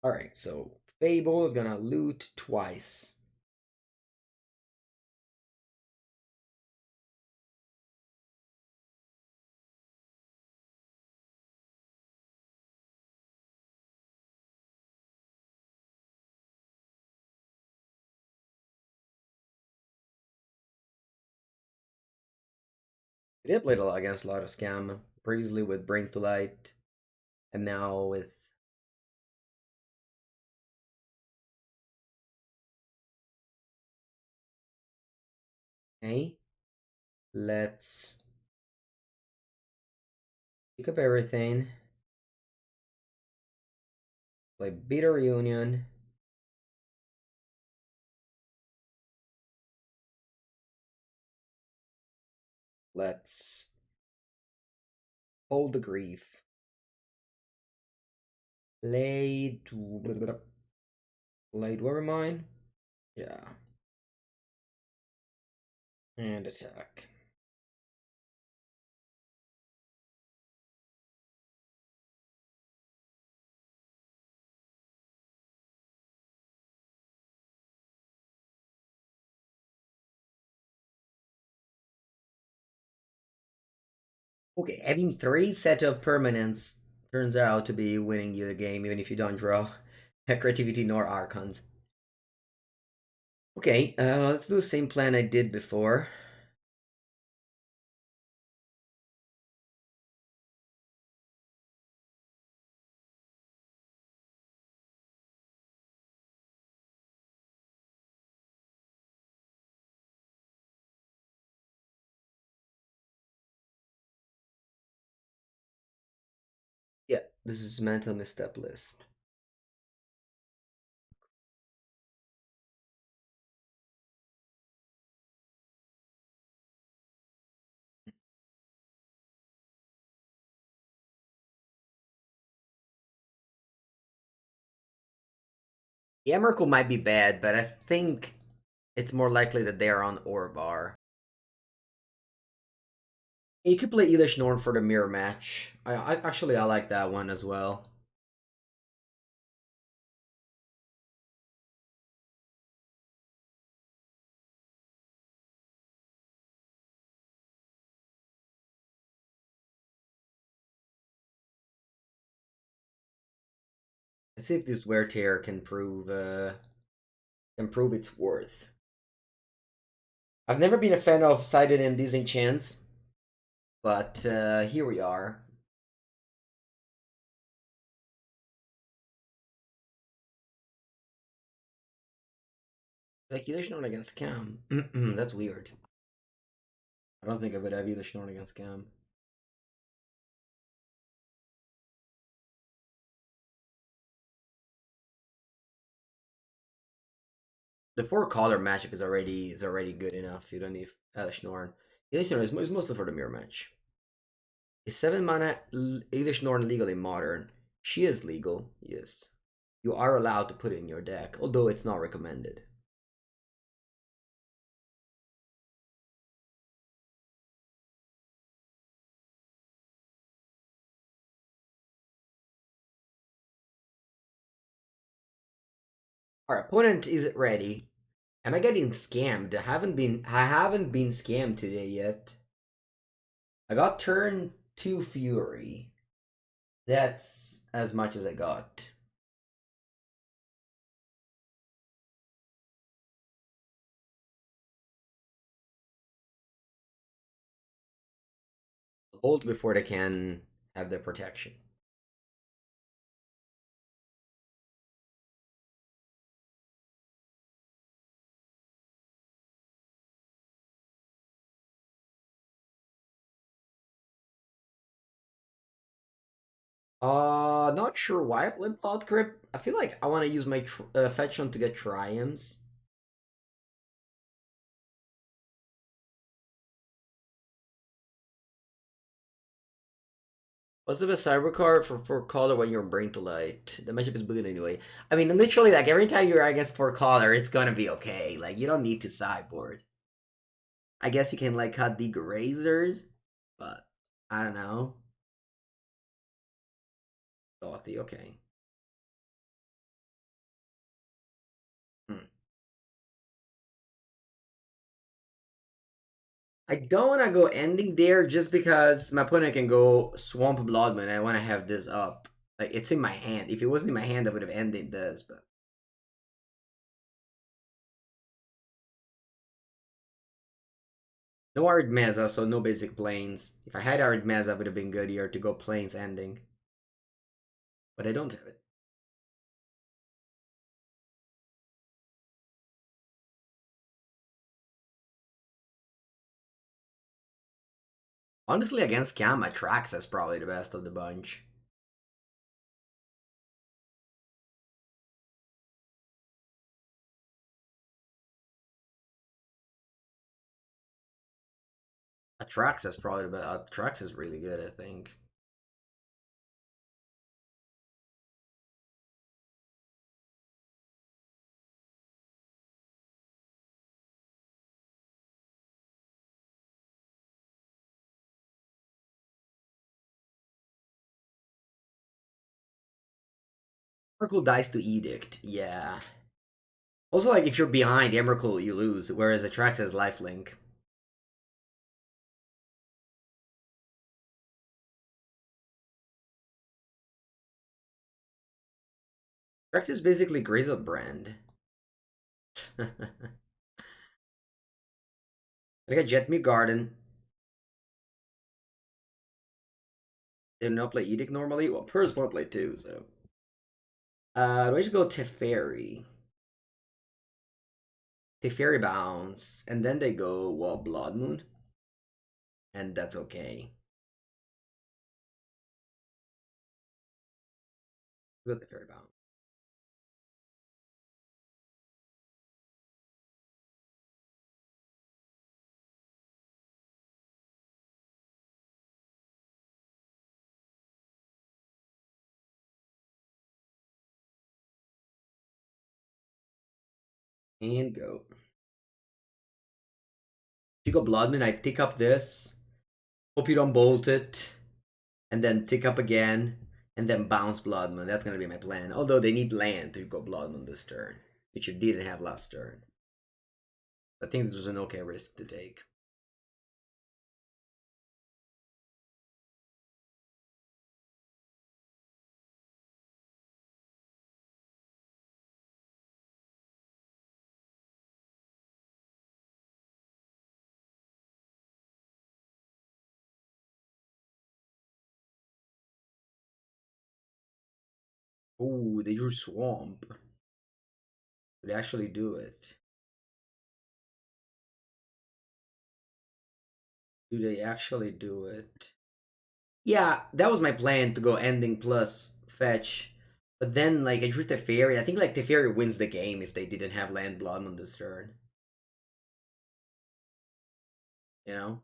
Alright, so Fable is gonna loot twice. We did play a lot against a lot of scam. Previously with Bring to Light, and now with okay. Let's pick up everything. Play Bitter Reunion. Let's hold the grief. Play Dwarven Mine. Yeah. And attack. Okay, having 3 sets of permanents turns out to be winning you the game, even if you don't draw creativity nor archons. Okay, let's do the same plan I did before. Yeah, this is mental misstep list. Yeah, Emrakul might be bad, but I think it's more likely that they are on Orvar. You could play Elish Norn for the mirror match. I actually I like that one as well. Let's see if this wear tear can prove its worth. I've never been a fan of Sided and Disenchants, but here we are. Speculation on against Scam. That's weird. I don't think I would have either Schnorn against Scam. The 4 color magic is already good enough. You don't need Schnorn. Schnorn is mostly for the mirror match. Is 7 mana Elish Norn legally modern? She is legal, yes. You are allowed to put it in your deck, although it's not recommended. Our opponent is ready. Am I getting scammed? I haven't been scammed today yet. I got turn 2 Fury. That's as much as I got. Hold before they can have their protection. Not sure why I played Blood Crypt. I feel like I want to use my fetch on to get triumphs. What's the best cyber card for color when you're Brain to Light? The matchup is good anyway. I mean, literally, like every time you're against 4 color, it's gonna be okay. Like you don't need to sideboard. I guess you can like cut the grazers, but I don't know. Dorothy, okay. Hmm. I don't want to go ending there just because my opponent can go Swamp Bloodman. I want to have this up. Like it's in my hand. If it wasn't in my hand, I would have ended this. But No Arid Mesa, so no basic planes. If I had Arid Mesa, it would have been good here to go planes ending. But I don't have it. Honestly, against Cam, Atraxa is probably the best of the bunch. Atraxa is probably the best. Atraxa is really good, I think. Emrakul dies to Edict, yeah. Also, like, if you're behind Emrakul, you lose, whereas Atraxa is lifelink. Atraxa is basically Grizzlebrand. I got Jetmir Garden. They do not play Edict normally. Well, Purrs won't play too, so. Do I just go Teferi? Teferi bounce, and then they go, well, Blood Moon. And that's okay. Go Teferi bounce. And go. If you go Blood Moon, I pick up this. Hope you don't bolt it. And then tick up again. And then bounce Blood Moon. That's gonna be my plan. Although they need land to go Blood Moon this turn. Which you didn't have last turn. I think this was an okay risk to take. Ooh, they drew Swamp. Would actually do it. Do they actually do it? Yeah, that was my plan to go ending plus fetch. But then, like, I drew Teferi. I think, like, Teferi wins the game if they didn't have land blood on this turn. You know?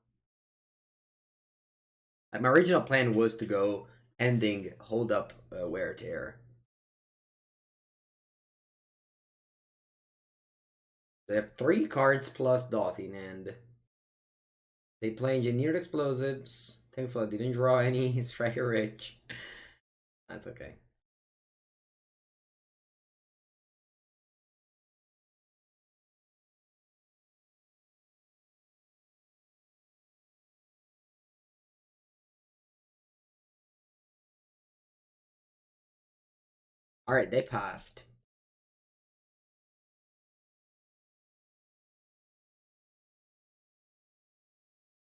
Like, my original plan was to go ending, hold up, wear tear. They have 3 cards plus Dothin, and they play Engineered Explosives. Thankfully, I didn't draw any Striker Rich. That's okay. Alright, they passed.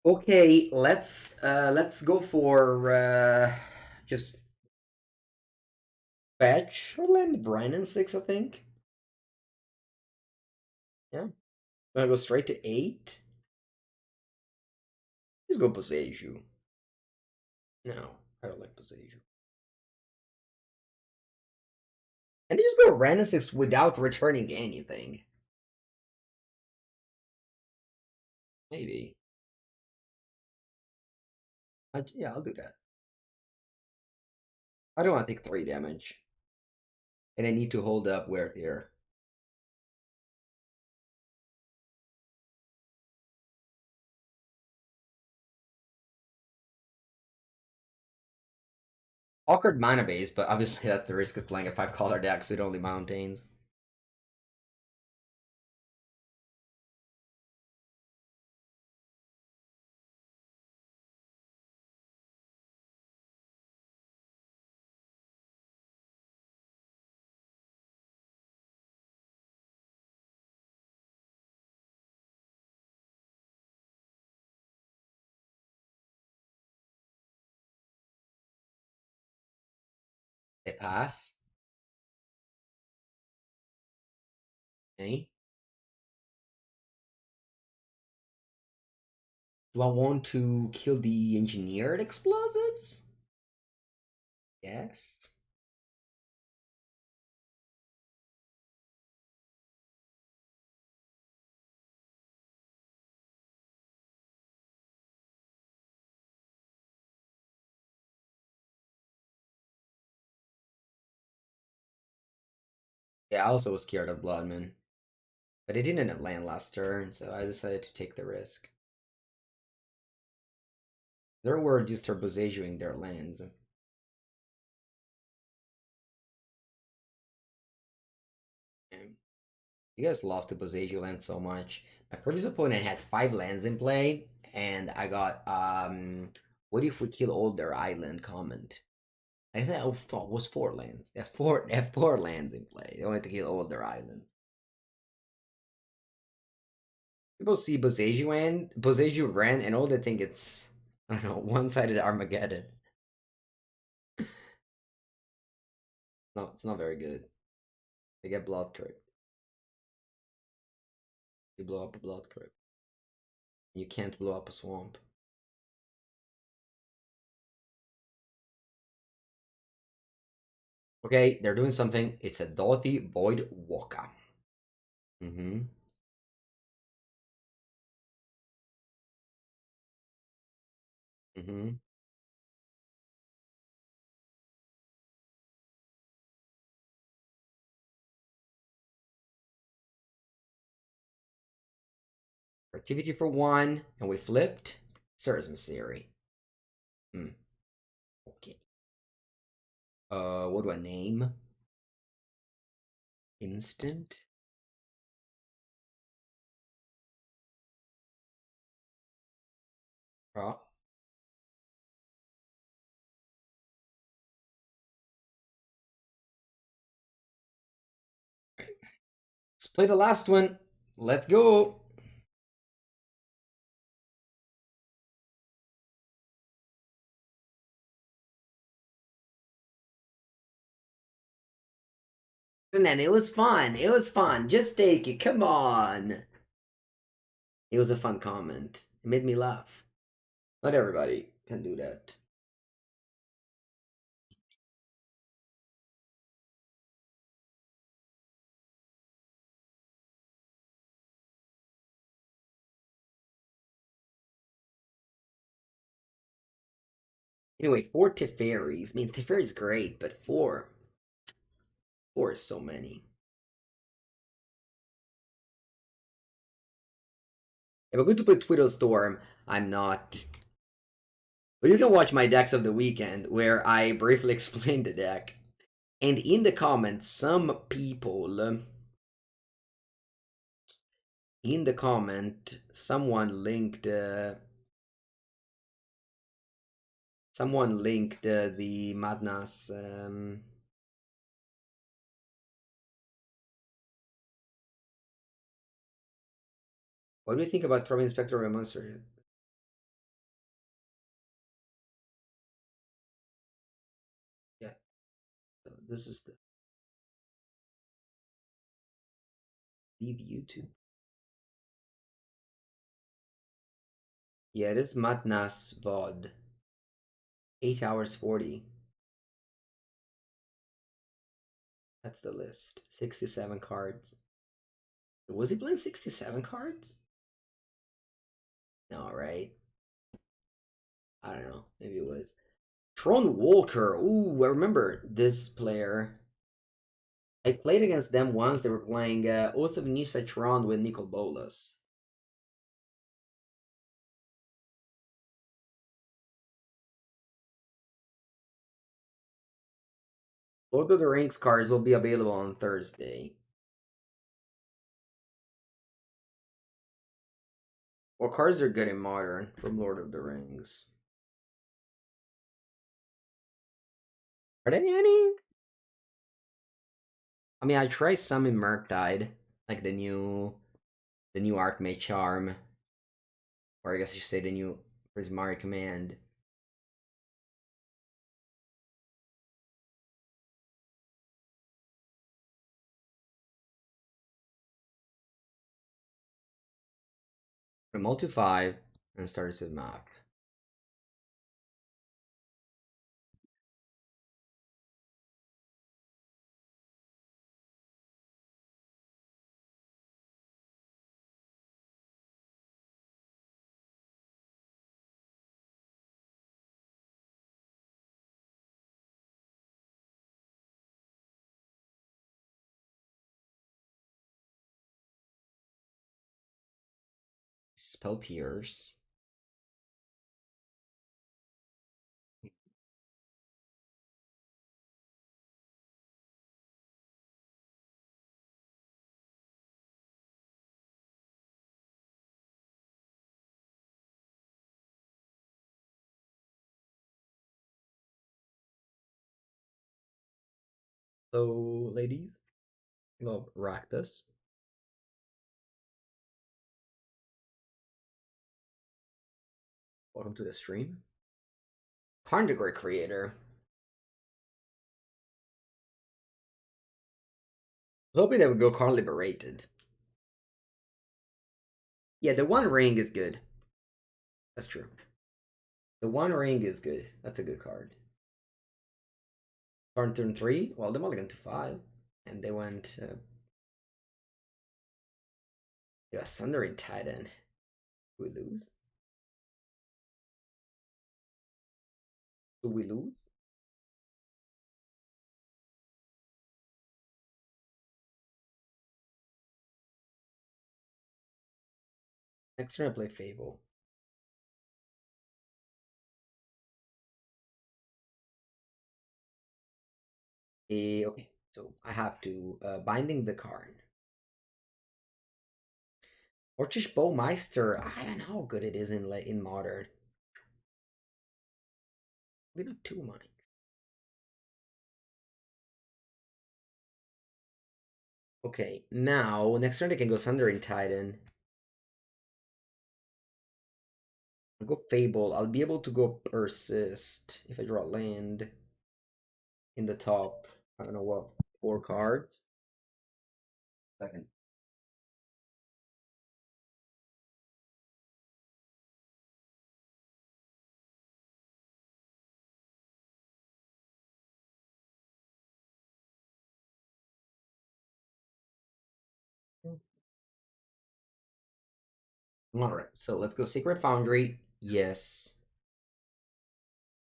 Okay, let's go for just fetch land Wrenn and Six, I think. Yeah. Gonna go straight to 8. Just go Boseiju. No, I don't like Boseiju. And they just go Wrenn and Six without returning anything. Maybe. Yeah, I'll do that. I don't want to take 3 damage. And I need to hold up where here. Awkward mana base, but obviously that's the risk of playing a 5-color deck with only mountains. pass. Okay. Do I want to kill the engineered explosives? Yes. Yeah, I also was scared of Bloodman. But it didn't have land last turn, so I decided to take the risk. There were just Boseiju their lands. And you guys love the Boseiju land so much. My previous opponent had 5 lands in play, and I got what if we kill all their island comment? I think it was 4 lands. They have four lands in play. They wanted to kill all their islands. People see Boseiju Wrenn, and all they think it's, I don't know, one-sided Armageddon. No, it's not very good. They get Blood Crypt. You blow up a Blood Crypt. You can't blow up a swamp. Okay, they're doing something. It's a Dothy Void Walker. Mm-hmm. Mm-hmm. Activity for 1, and we flipped. Serra's Emissary. Hmm. Okay. What do I name? Instant? Oh. Let's play the last one. Let's go. And then it was fun. It was fun. Just take it. Come on. It was a fun comment. It made me laugh. Not everybody can do that. Anyway, 4 Teferis. I mean, Teferi's great, but 4. 4 is so many. If I'm going to play Twiddle Storm, I'm not. But you can watch my decks of the weekend where I briefly explain the deck. And in the comments, some people. In the comment, someone linked. Someone linked the Madness. What do you think about throwing Spectre or Monster? Yeah. So this is the leave YouTube. Yeah, it is Madness VOD. 8 hours 40. That's the list. 67 cards. Was he playing 67 cards? No, right? I don't know. Maybe it was. Tron Walker. Ooh, I remember this player. I played against them once. They were playing Oath of Nisa Tron with Nicol Bolas. Both of the Rings cards will be available on Thursday. What cards are good in Modern from Lord of the Rings? Are there any? I mean, I tried some in Murktide, like the new Archmage Charm, or I guess I should say the new Prismatic Command. I'm all to 5 and starts with map. Spell Pierce. Hello, ladies. Hello, Rakdos. Welcome to the stream. Karn the Great Creator. Hoping they would go Karn Liberated. Yeah, the One Ring is good. That's true. The One Ring is good. That's a good card. Turn 3. Well, they mulligan to 5. And they went... yeah, Sundering Titan. Do we lose? Do we lose? Next turn I play Fable. Okay, so I have to Binding the Karn. Orcish Bowmeister, I don't know how good it is in Modern. We do 2 mine. Okay, now next turn I can go Sundering Titan. I'll go Fable. I'll be able to go Persist if I draw land in the top. I don't know what 4 cards. Second. All right, so let's go Sacred Foundry. Yes.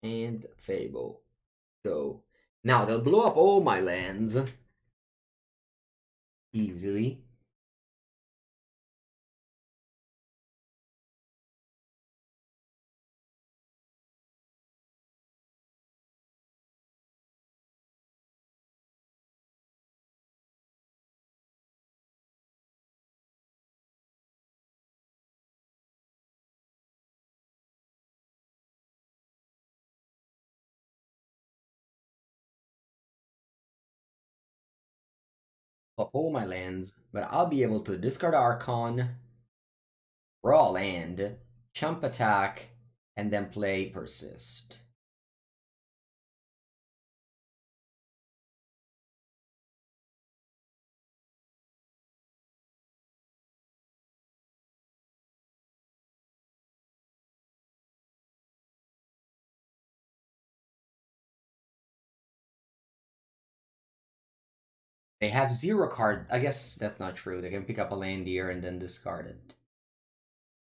And Fable. Go. Now they'll blow up all my lands easily. Up all my lands, but I'll be able to discard Archon, draw land, chump attack, and then play Persist. They have 0 card. I guess that's not true. They can pick up a land here and then discard it.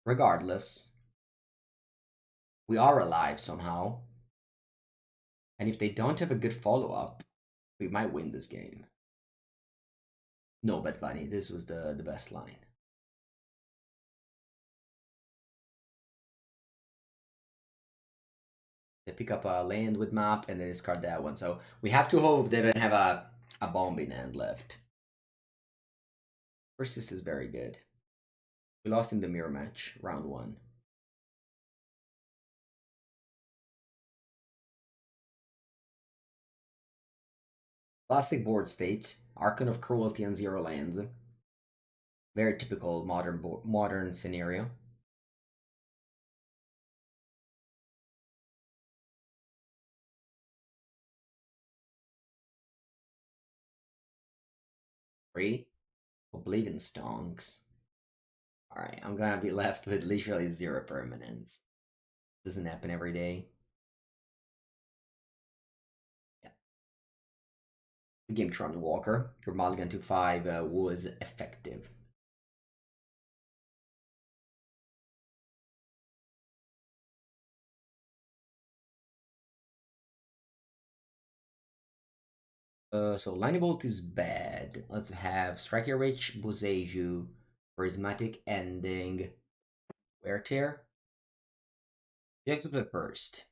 Regardless, we are alive somehow. And if they don't have a good follow-up, we might win this game. No, but Bunny, this was the best line. They pick up a land with map and then discard that one. So we have to hope they don't have a bomb in hand left. Persist is very good. We lost in the mirror match, round 1. Classic board state, Archon of Cruelty and 0 lands. Very typical modern scenario. Three Oblivion Stonks. Alright, I'm gonna be left with literally 0 permanents. Doesn't happen every day. Yeah. The game Tron Walker. Your mulligan to 5 was effective. So Lightning Bolt is bad. Let's have Striker Rich, Boseiju, Prismatic Ending, Wear Tear. You have to play first.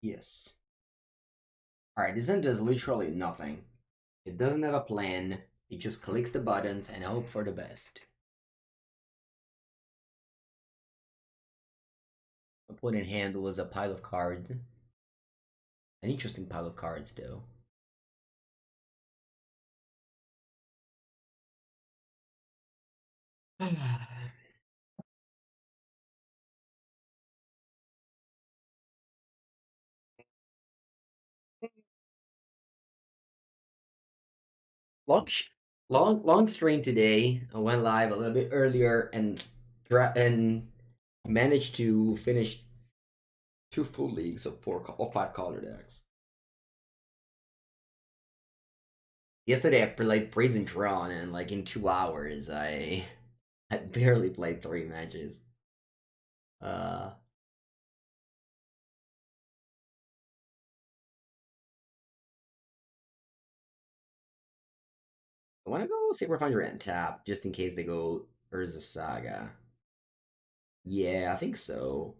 Yes. Alright, this end does literally nothing. It doesn't have a plan. It just clicks the buttons and hope for the best. What in hand was a pile of cards. An interesting pile of cards, though. long, long stream today. I went live a little bit earlier and managed to finish 2 full leagues of 5 color decks. Yesterday I played Prison Tron, and like in 2 hours I barely played 3 matches. I want to go Sacred Foundry and tap just in case they go Urza Saga. Yeah, I think so.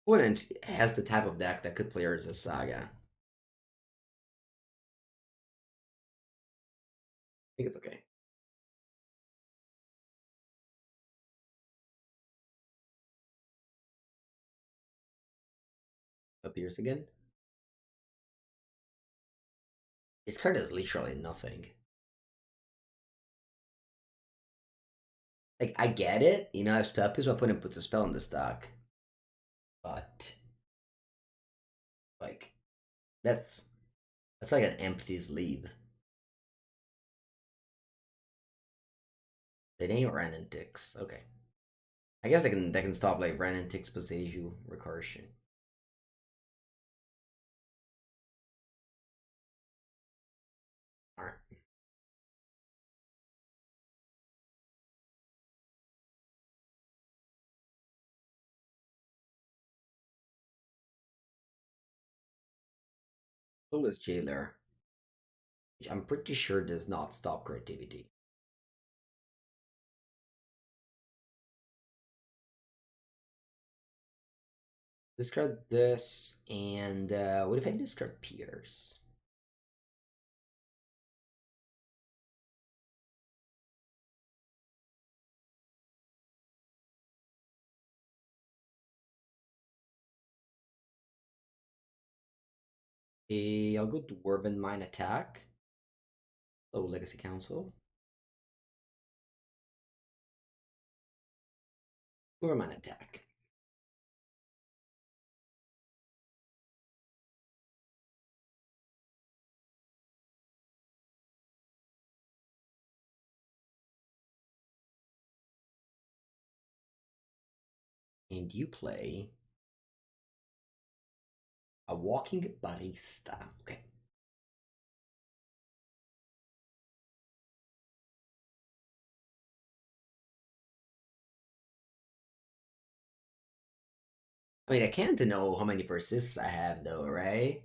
Opponent has the type of deck that could play Urza Saga. I think it's okay. Appears again. This card is literally nothing. Like, I get it. You know, if spell pierce, my opponent puts a spell in the stack. But like that's like an empty sleeve. It ain't Wrenn and Six. Okay. I guess they can stop like Wrenn and Six Boseiju recursion. Alright. Soulless Jailer, which I'm pretty sure does not stop creativity. Discard this, and what if I discard Pierce? I'll go Dwarven Mine attack. Oh, Legacy Council. Dwarven Mine attack. And you play a walking barista. Okay. I mean, I can't know how many persists I have, though, right?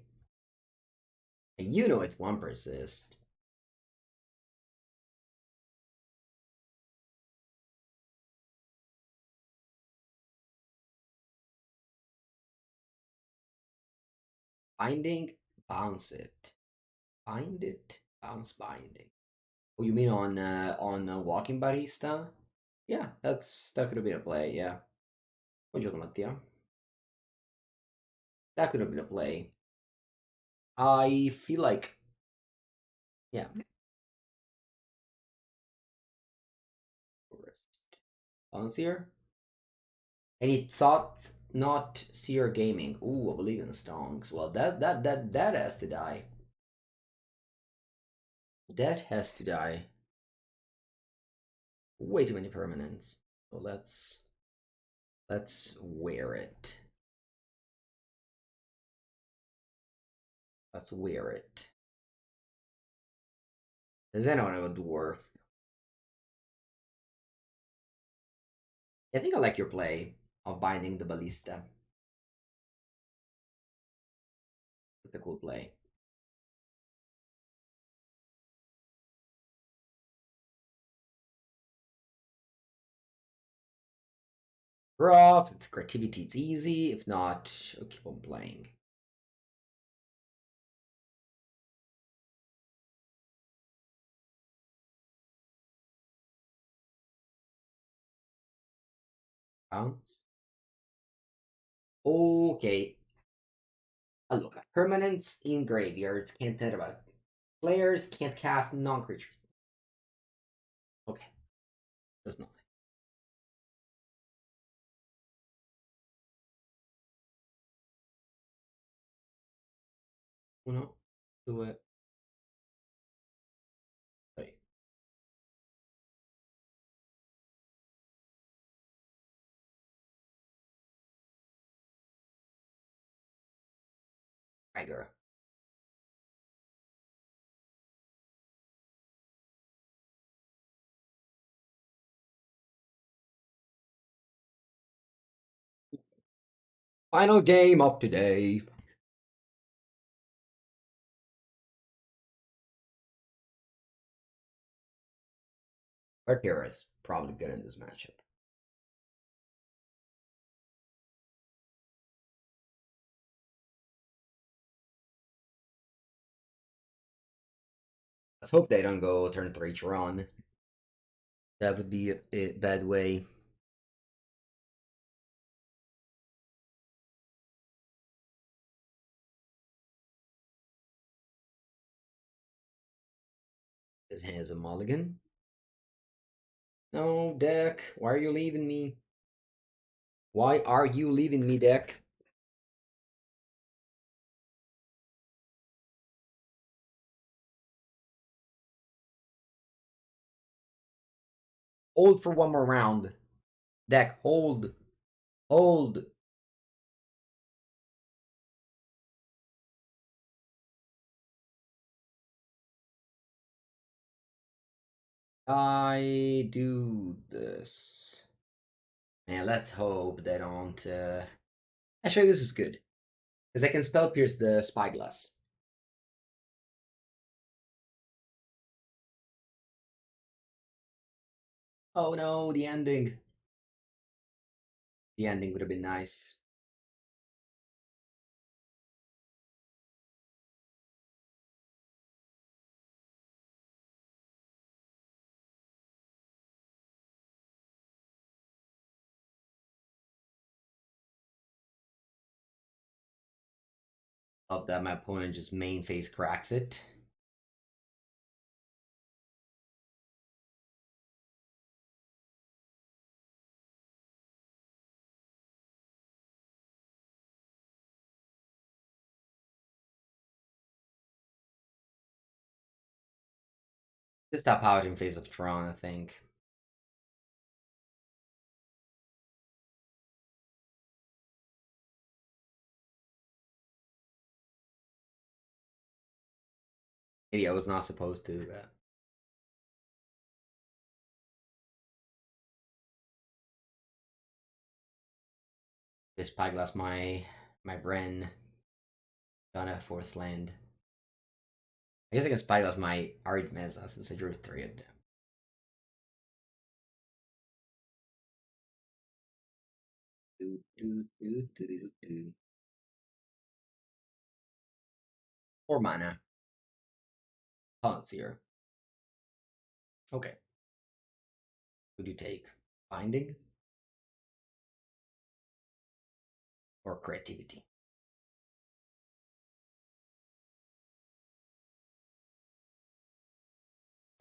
You know it's 1 persist. Binding, bounce it. Bind it, bounce binding. Oh, you mean on Walking Barista? Yeah, that could have been a play, yeah. Buongiorno Mattia. That could have been a play. I feel like, yeah. Bounce here. And he thought not Seer Gaming. Ooh, Oblivion Stonks. Well, that has to die. That has to die. Way too many permanents. So let's wear it. Let's wear it. And then I want to go dwarf. I think I like your play of binding the ballista. It's a cool play. Rough, it's creativity, it's easy. If not, I'll keep on playing. Bounce. Okay. Allora, permanents in graveyards can't think about it. Players can't cast non-creatures. Okay. Does nothing. Uno, due, tre. Tiger. Final game of today. Archera is probably good in this matchup. Let's hope they don't go turn 3 Tron. That would be a bad way. His hands a mulligan. No, deck. Why are you leaving me? Why are you leaving me, deck? Hold for one more round. Deck, hold. Hold. I do this. Man, let's hope they don't. Actually, this is good. Because I can spell pierce the spyglass. Oh no, the ending. The ending would have been nice. Hope that my opponent just main face cracks it. Just stop out in face of Tron, I think. Maybe I was not supposed to, but... This spyglass my Wrenn. Gonna fourth land. I guess I can spyglass my Arid Mesa since I drew 3 of them. Do, do, do, do, do, do. 4 mana. Here. Okay. Would you take Binding or Creativity?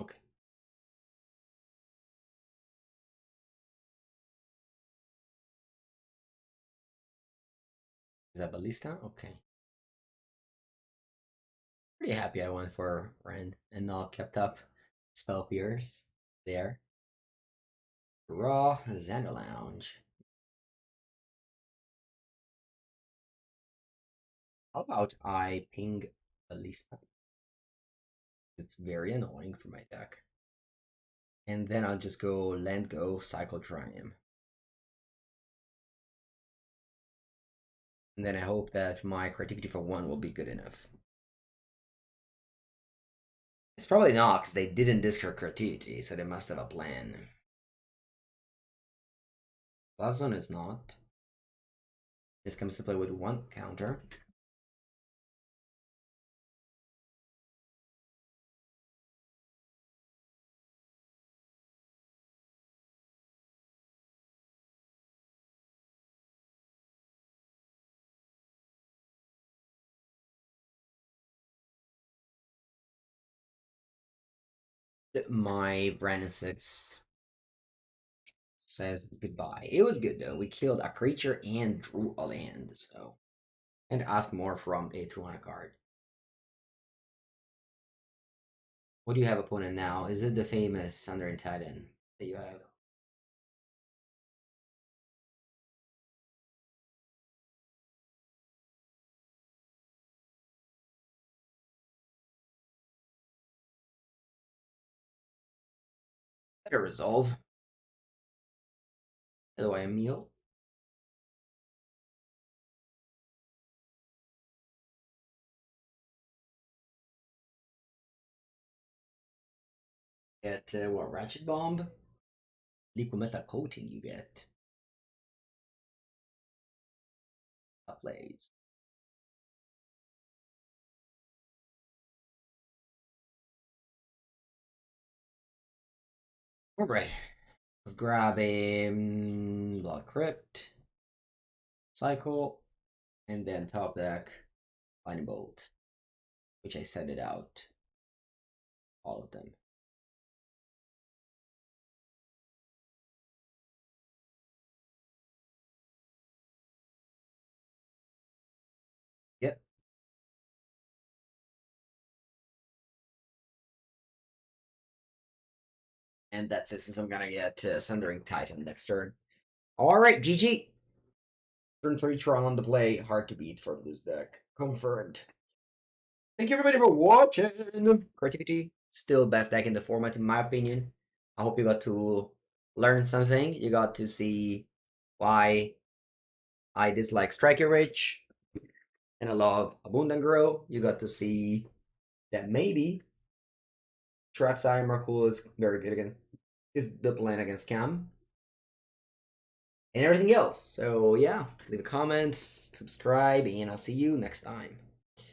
Okay. Is that Ballista? Okay. Pretty happy I went for Wrenn and not kept up Spell Pierce there. Raw Xander Lounge. How about I ping Alisa? It's very annoying for my deck. And then I'll just go land go, cycle Triumph. And then I hope that my creativity for 1 will be good enough. It's probably not, because they didn't discard creativity, so they must have a plan. Blazon is not. This comes to play with 1 counter. My Wrenn and Six says goodbye. It was good though. We killed a creature and drew a land, so and ask more from a 200 card. What do you have opponent now? Is it the famous Thunder and Titan that you have? Better resolve. Hello, I am Emil. Get what Ratchet Bomb? Liquid Metal Coating you get. That plays. Alright. Let's grab a Blood Crypt. Cycle. And then top deck. Lightning Bolt. Which I set it out. All of them. Yep. And that's it, since I'm gonna get Sundering Titan next turn. Alright, GG. Turn 3 Tron on the play. Hard to beat for this deck. Confirmed. Thank you everybody for watching. Creativity, still best deck in the format in my opinion. I hope you got to learn something. You got to see why I dislike Striker Rich and I love Abundant Grow. You got to see that maybe Atraxa Emrakul is very good against is the plan against Cam. And everything else. So yeah, leave a comment, subscribe, and I'll see you next time.